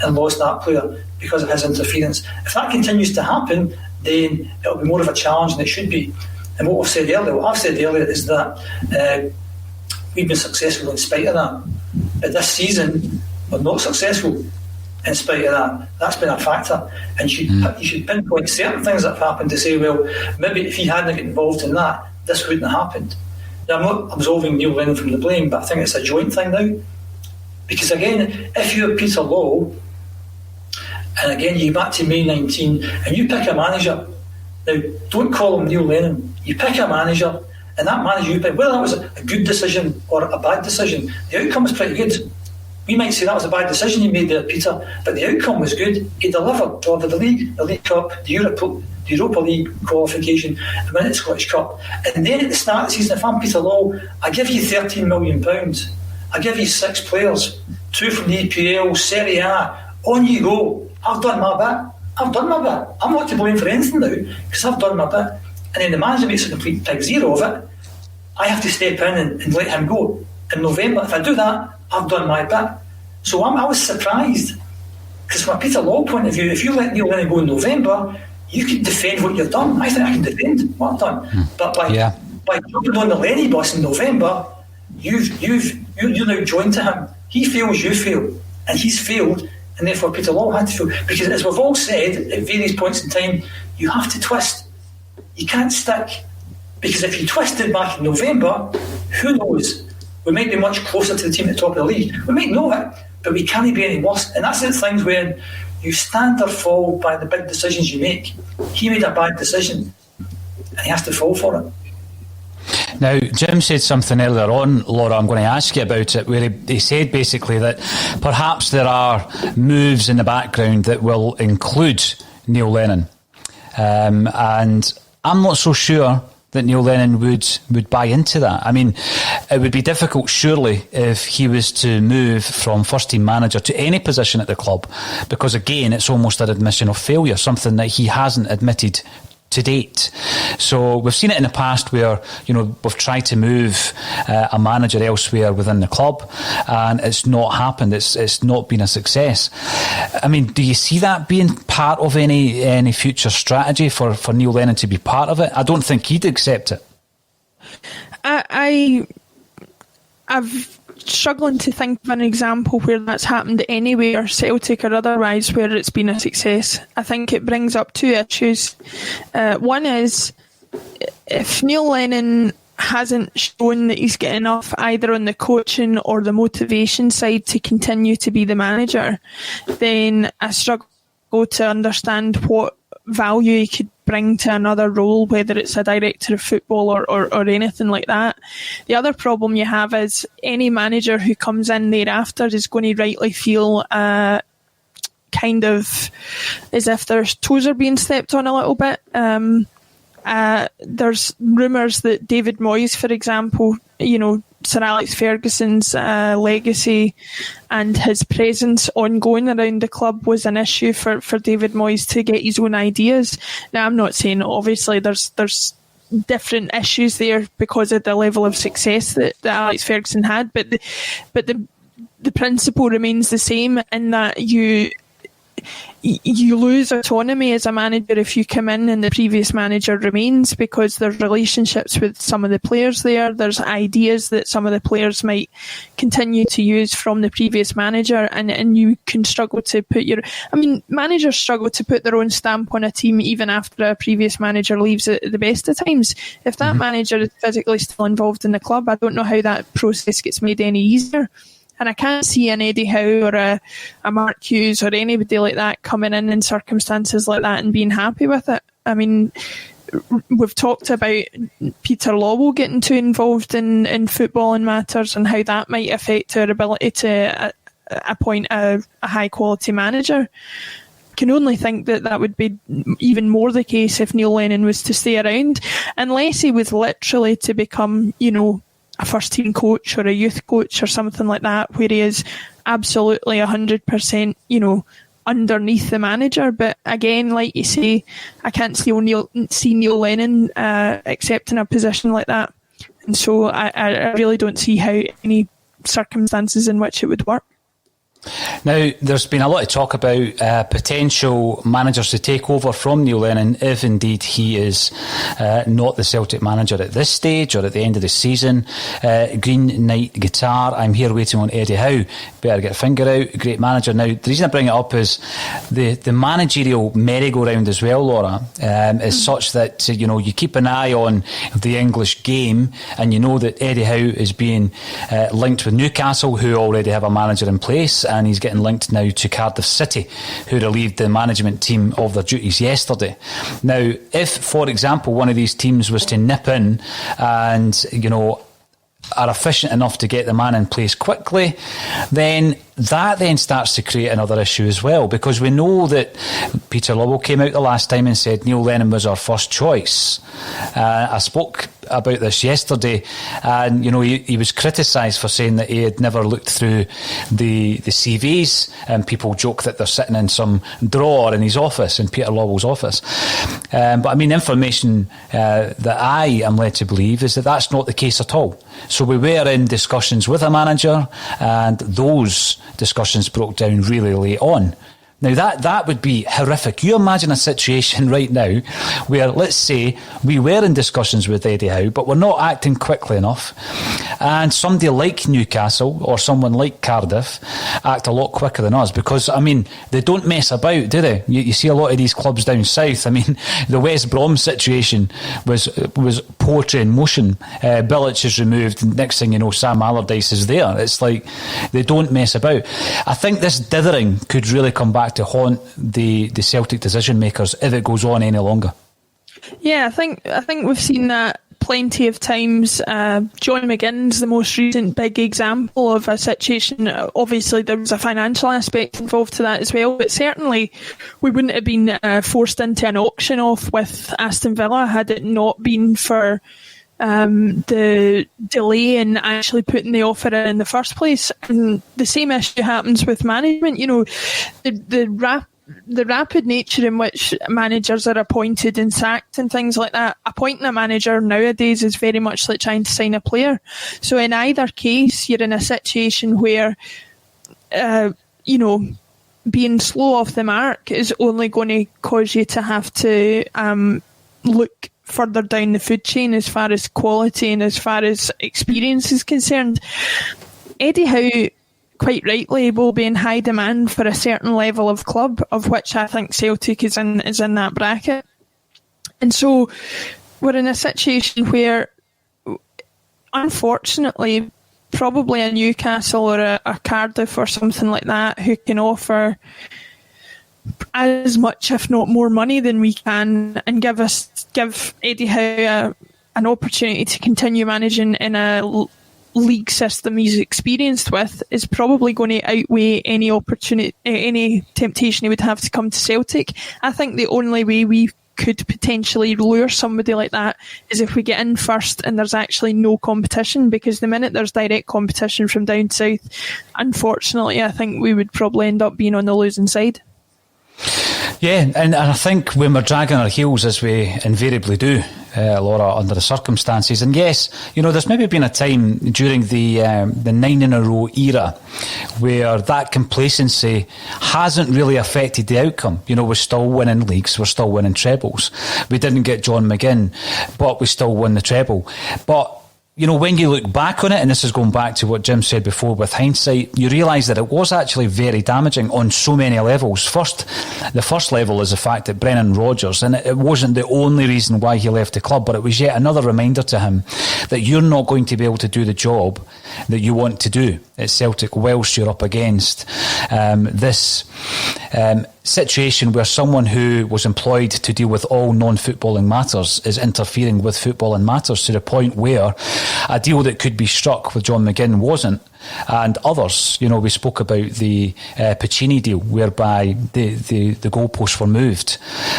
and lost that player because of his interference. If that continues to happen, then it'll be more of a challenge than it should be. And what I've said earlier is that we've been successful in spite of that. But this season, we're not successful in spite of that. That's been a factor. And you should pinpoint certain things that have happened to say, well, maybe if he hadn't got involved in that, this wouldn't have happened. Now, I'm not absolving Neil Lennon from the blame, but I think it's a joint thing now. Because again, if you're Peter Law, and again, you go back to May 19, and you pick a manager, now, don't call him Neil Lennon. You pick a manager, and that manager you pick, whether that was a good decision or a bad decision, the outcome was pretty good. We might say that was a bad decision you made there, Peter, but the outcome was good. He delivered the League Cup, the Europa League qualification, and win the Scottish Cup. And then at the start of the season, if I'm Peter Law, I give you £13 million. I give you 6 players, 2 from the EPL, Serie A. On you go. I've done my bit. I'm not to blame for anything now, because I've done my bit. And then the manager makes a complete pig zero of it. I have to step in and let him go. In November, if I do that, I've done my bit. So I was surprised, because from a Peter Law point of view, if you let Neil Lennon go in November, you can defend what you've done. I think I can defend what I've done. But by jumping on the Lenny bus in November, you're now joined to him. He fails, you fail, and he's failed, and therefore Peter Law had to fail. Because as we've all said at various points in time, you have to twist. You can't stick. Because if you twisted back in November, who knows? We might be much closer to the team at the top of the league. We might know it, but we can't be any worse. And that's the things when you stand or fall by the big decisions you make. He made a bad decision, and he has to fall for it. Now, Jim said something earlier on, Laura, I'm going to ask you about it, where he said basically that perhaps there are moves in the background that will include Neil Lennon. And I'm not so sure that Neil Lennon would buy into that. I mean, it would be difficult, surely, if he was to move from first-team manager to any position at the club, because, again, it's almost an admission of failure, something that he hasn't admitted to date. So we've seen it in the past where, we've tried to move a manager elsewhere within the club, and it's not happened. It's not been a success. I mean, do you see that being part of any future strategy for Neil Lennon to be part of it? I don't think he'd accept it. I've struggling to think of an example where that's happened anywhere, Celtic or otherwise, where it's been a success. I think it brings up 2 issues. One is, if Neil Lennon hasn't shown that he's got enough either on the coaching or the motivation side to continue to be the manager, then I struggle to understand what value he could bring to another role, whether it's a director of football or anything like that. The other problem you have is any manager who comes in thereafter is going to rightly feel kind of as if their toes are being stepped on a little bit. There's rumours that David Moyes, for example, Sir Alex Ferguson's legacy and his presence ongoing around the club was an issue for David Moyes to get his own ideas. Now, I'm not saying obviously there's different issues there because of the level of success that Alex Ferguson had, but the principle remains the same in that you lose autonomy as a manager if you come in and the previous manager remains, because there's relationships with some of the players there, there's ideas that some of the players might continue to use from the previous manager, and you can struggle to put managers struggle to put their own stamp on a team even after a previous manager leaves at the best of times. If that manager is physically still involved in the club, I don't know how that process gets made any easier. And I can't see an Eddie Howe or a Mark Hughes or anybody like that coming in circumstances like that and being happy with it. I mean, we've talked about Peter Lawwell getting too involved in footballing matters and how that might affect our ability to appoint a high quality manager. I can only think that would be even more the case if Neil Lennon was to stay around, unless he was literally to become, a first team coach or a youth coach or something like that, where he is absolutely 100%, underneath the manager. But again, like you say, I can't see Neil Lennon accepting a position like that, and so I really don't see how any circumstances in which it would work. Now, there's been a lot of talk about potential managers to take over from Neil Lennon if indeed he is not the Celtic manager at this stage or at the end of the season. Green Knight Guitar, I'm here waiting on Eddie Howe. Better get a finger out. Great manager. Now, the reason I bring it up is the managerial merry-go-round as well, Laura, is such that, you keep an eye on the English game, and you know that Eddie Howe is being linked with Newcastle, who already have a manager in place, and he's getting linked now to Cardiff City, who relieved the management team of their duties yesterday. Now, if, for example, one of these teams was to nip in and, are efficient enough to get the man in place quickly, then that then starts to create another issue as well, because we know that Peter Lawwell came out the last time and said Neil Lennon was our first choice. I spoke about this yesterday, and he was criticised for saying that he had never looked through the CVs, and people joke that they're sitting in some drawer in his office, in Peter Lawwell's office. But I mean, information that I am led to believe is that that's not the case at all. So we were in discussions with a manager, and those discussions broke down really late on. Now, that would be horrific. You imagine a situation right now where, let's say, we were in discussions with Eddie Howe, but we're not acting quickly enough, and somebody like Newcastle or someone like Cardiff act a lot quicker than us, because, I mean, they don't mess about, do they? You see a lot of these clubs down south. I mean, the West Brom situation was poetry in motion. Bilic is removed, and next thing you know, Sam Allardyce is there. It's like they don't mess about. I think this dithering could really come back to haunt the Celtic decision makers if it goes on any longer. Yeah, I think we've seen that plenty of times. John McGinn's the most recent big example of a situation. Obviously, there was a financial aspect involved to that as well, but certainly we wouldn't have been forced into an auction off with Aston Villa had it not been for the delay in actually putting the offer in the first place. And the same issue happens with management. The rapid nature in which managers are appointed and sacked and things like that. Appointing a manager nowadays is very much like trying to sign a player. So in either case, you're in a situation where, being slow off the mark is only going to cause you to have to look further down the food chain as far as quality and as far as experience is concerned. Eddie Howe, quite rightly, will be in high demand for a certain level of club, of which I think Celtic is in that bracket. And so we're in a situation where, unfortunately, probably a Newcastle or a Cardiff or something like that, who can offer as much, if not more, money than we can, and give Eddie Howe an opportunity to continue managing in a league system he's experienced with, is probably going to outweigh any opportunity, any temptation he would have to come to Celtic. I think the only way we could potentially lure somebody like that is if we get in first and there's actually no competition, because the minute there's direct competition from down south, unfortunately, I think we would probably end up being on the losing side. Yeah, and I think when we're dragging our heels, as we invariably do, Laura, under the circumstances, and yes, there's maybe been a time during the 9-in-a-row era where that complacency hasn't really affected the outcome. We're still winning leagues, we're still winning trebles. We didn't get John McGinn, but we still won the treble. But when you look back on it, and this is going back to what Jim said before with hindsight, you realise that it was actually very damaging on so many levels. The first level is the fact that Brendan Rodgers, and it wasn't the only reason why he left the club, but it was yet another reminder to him that you're not going to be able to do the job that you want to do at Celtic whilst you're up against this situation where someone who was employed to deal with all non-footballing matters is interfering with footballing matters to the point where a deal that could be struck with John McGinn wasn't. And others, we spoke about the Puccini deal whereby the goalposts were moved,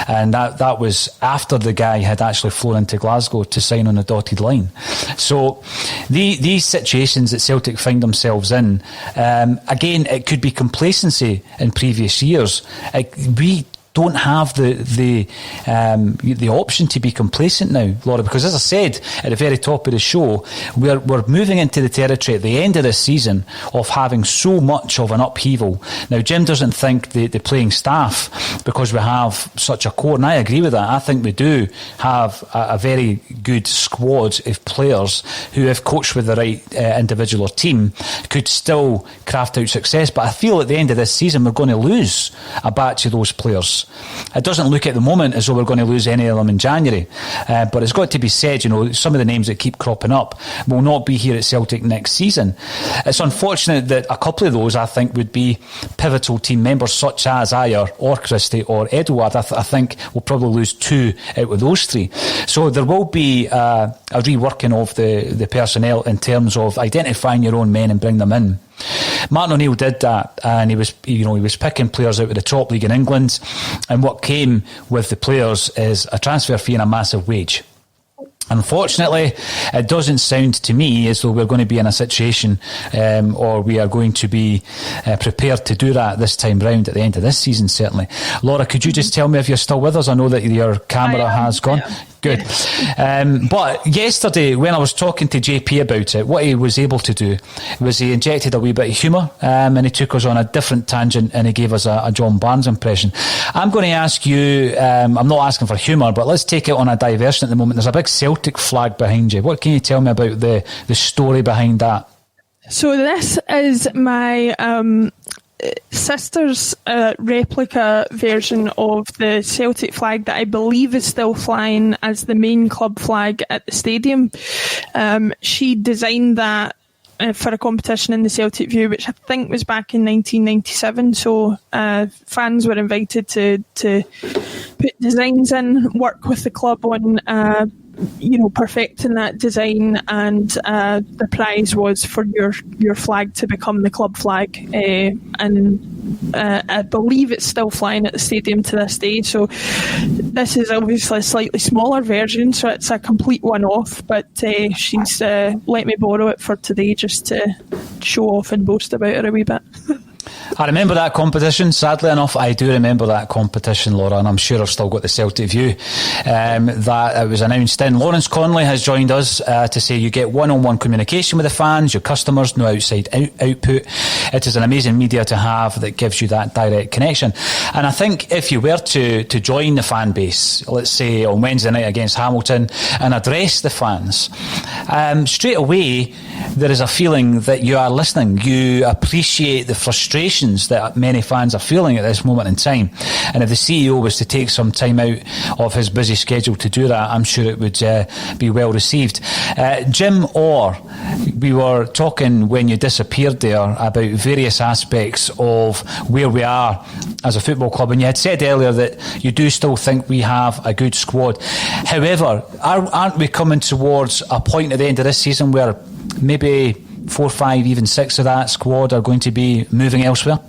and that was after the guy had actually flown into Glasgow to sign on a dotted line. So these situations that Celtic find themselves in, again, it could be complacency in previous years. We don't have the option to be complacent now, Laura, because as I said at the very top of the show, we're moving into the territory at the end of this season of having so much of an upheaval. Now, Jim doesn't think the playing staff, because we have such a core, and I agree with that. I think we do have a very good squad of players who, if coached with the right individual or team, could still craft out success. But I feel at the end of this season we're going to lose a batch of those players. It doesn't look at the moment as though we're going to lose any of them in January, but it's got to be said, some of the names that keep cropping up will not be here at Celtic next season. It's unfortunate that a couple of those, I think, would be pivotal team members such as Ayer or Christie or Edouard. I think we'll probably lose 2 out of those 3. So there will be a reworking of the personnel in terms of identifying your own men and bring them in. Martin O'Neill did that, and he was picking players out of the top league in England, and what came with the players is a transfer fee and a massive wage. Unfortunately, it doesn't sound to me as though we're going to be in a situation or we are going to be prepared to do that this time round at the end of this season, certainly. Laura, could you just tell me if you're still with us? I know that your camera has gone. Good. But yesterday, when I was talking to JP about it, what he was able to do was he injected a wee bit of humour, and he took us on a different tangent, and he gave us a John Barnes impression. I'm going to ask you, I'm not asking for humour, but let's take it on a diversion at the moment. There's a big Celtic flag behind you. What can you tell me about the story behind that? So this is my sister's replica version of the Celtic flag that I believe is still flying as the main club flag at the stadium. She designed that for a competition in the Celtic View, which I think was back in 1997. So fans were invited to put designs in, work with the club on perfecting that design, and the prize was for your flag to become the club flag, and I believe it's still flying at the stadium to this day. So this is obviously a slightly smaller version, so it's a complete one-off, but she's let me borrow it for today just to show off and boast about it a wee bit. I remember that competition. Sadly enough, I do remember that competition, Laura, and I'm sure I've still got the Celtic View that it was announced in. Lawrence Conley has joined us to say you get one-on-one communication with the fans, your customers, no outside output. It is an amazing media to have that gives you that direct connection. And I think if you were to join the fan base, let's say on Wednesday night against Hamilton, and address the fans, straight away there is a feeling that you are listening. You appreciate the frustrations that many fans are feeling at this moment in time. And if the CEO was to take some time out of his busy schedule to do that, I'm sure it would be well received. Jim Orr, we were talking when you disappeared there about various aspects of where we are as a football club, and you had said earlier that you do still think we have a good squad. However, aren't we coming towards a point at the end of this season where maybe 4, 5, even 6 of that squad are going to be moving elsewhere?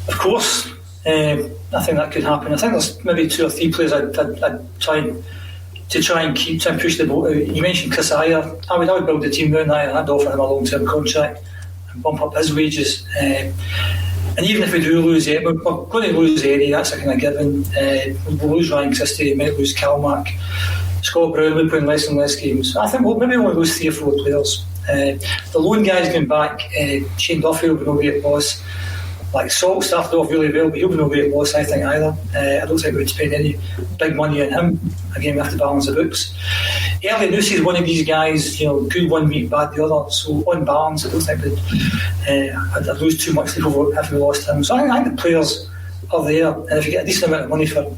Of course, I think that could happen. I think there's maybe 2 or 3 players I'd try and push the boat out. You mentioned Chris Ayer. I would build the team around Ayer. I'd offer him a long-term contract and bump up his wages. And even if we do lose Eddie, we're going to lose Eddie, that's a kind of given. We'll lose Ryan Christie, we might lose Calmack. Scott Brown will be playing less and less games. I think we'll maybe only lose 3 or 4 players. The loan guys going back, Shane Duffy will be no great loss. Like Salt started off really well, but he'll be no great loss, I think, either. I don't think we'd spend any big money on him. Again, we have to balance the books. Elliot Nussey is one of these guys, good one week, bad the other. So on balance, I don't think I'd lose too much if we lost him. So I think the players are there, and if you get a decent amount of money for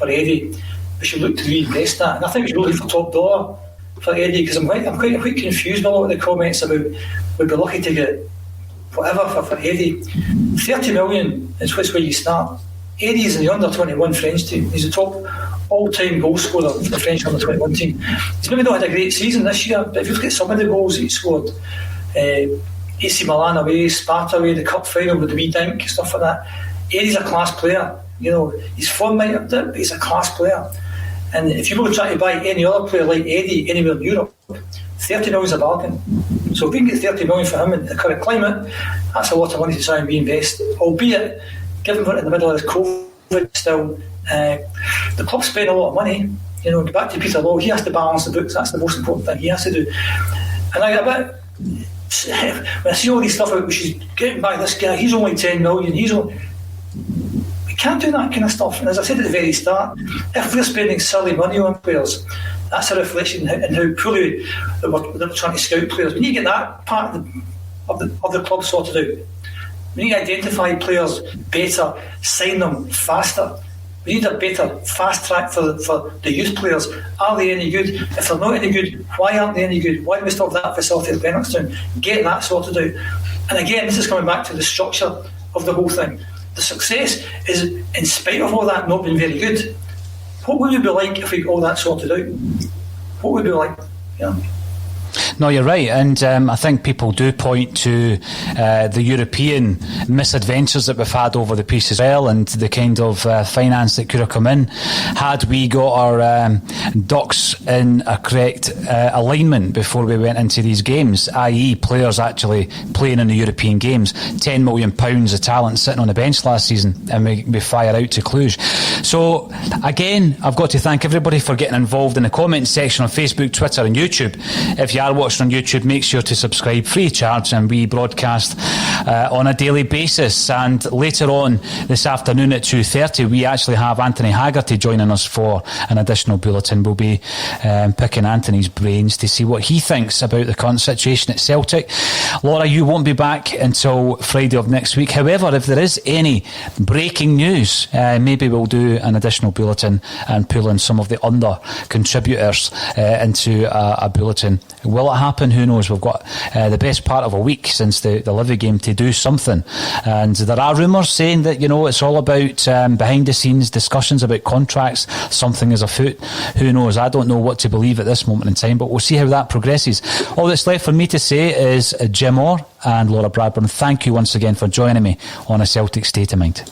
Eddie, we should look to reinvest that. And I think we should look for top dollar for Eddie, because I'm quite confused with a lot of the comments about we'd be lucky to get whatever for Eddie. 30 million is where you start. Eddie's in the under-21 French team. He's the top all-time goal scorer for the French under-21 team. He's maybe not had a great season this year, but if you look at some of the goals he scored, AC Milan away, Sparta away, the cup final with the wee dink, stuff like that. Eddie's a class player. You know, his form might have dipped, but he's a class player. And if you were trying to buy any other player like Eddie anywhere in Europe, 30 million is a bargain. So if we can get 30 million for him in the current climate, that's a lot of money to try and reinvest. Albeit, given we're in the middle of this COVID still, the club spend a lot of money. You know, back to Peter Law, he has to balance the books. That's the most important thing he has to do. And I get a bit, when I see all these stuff about, we should get back this guy, he's only 10 million, we can't do that kind of stuff. And as I said at the very start, if we're spending silly money on players, that's a reflection in how poorly we're trying to scout players. We need to get that part of the club sorted out. We need to identify players better, sign them faster. We need a better fast track for the youth players. Are they any good? If they're not any good, why aren't they any good? Why do we still have that facility at Livingston? Get that sorted out. And again, this is coming back to the structure of the whole thing. The success is, in spite of all that not being very good, what would we be like if we got all that sorted out? What would we be like? Yeah. No, you're right, and I think people do point to the European misadventures that we've had over the piece as well, and the kind of finance that could have come in had we got our ducks in a correct alignment before we went into these games, i.e. players actually playing in the European games. £10 million of talent sitting on the bench last season, and we fire out to Cluj. So again, I've got to thank everybody for getting involved in the comment section on Facebook, Twitter and YouTube. If you are watching on YouTube, make sure to subscribe, free of charge, and we broadcast on a daily basis. And later on this afternoon at 2:30 we actually have Anthony Haggerty joining us for an additional bulletin. We'll be picking Anthony's brains to see what he thinks about the current situation at Celtic. Laura, you won't be back until Friday of next week. However, if there is any breaking news, maybe we'll do an additional bulletin and pull in some of the under contributors into a bulletin. Will it happen? Who knows? We've got the best part of a week since the Livy game to do something, and there are rumours saying that, you know, it's all about behind the scenes discussions about contracts. Something is afoot. Who knows? I don't know what to believe at this moment in time, but we'll see how that progresses. All that's left for me to say is Jim Orr and Laura Bradburn, thank you once again for joining me on A Celtic State of Mind.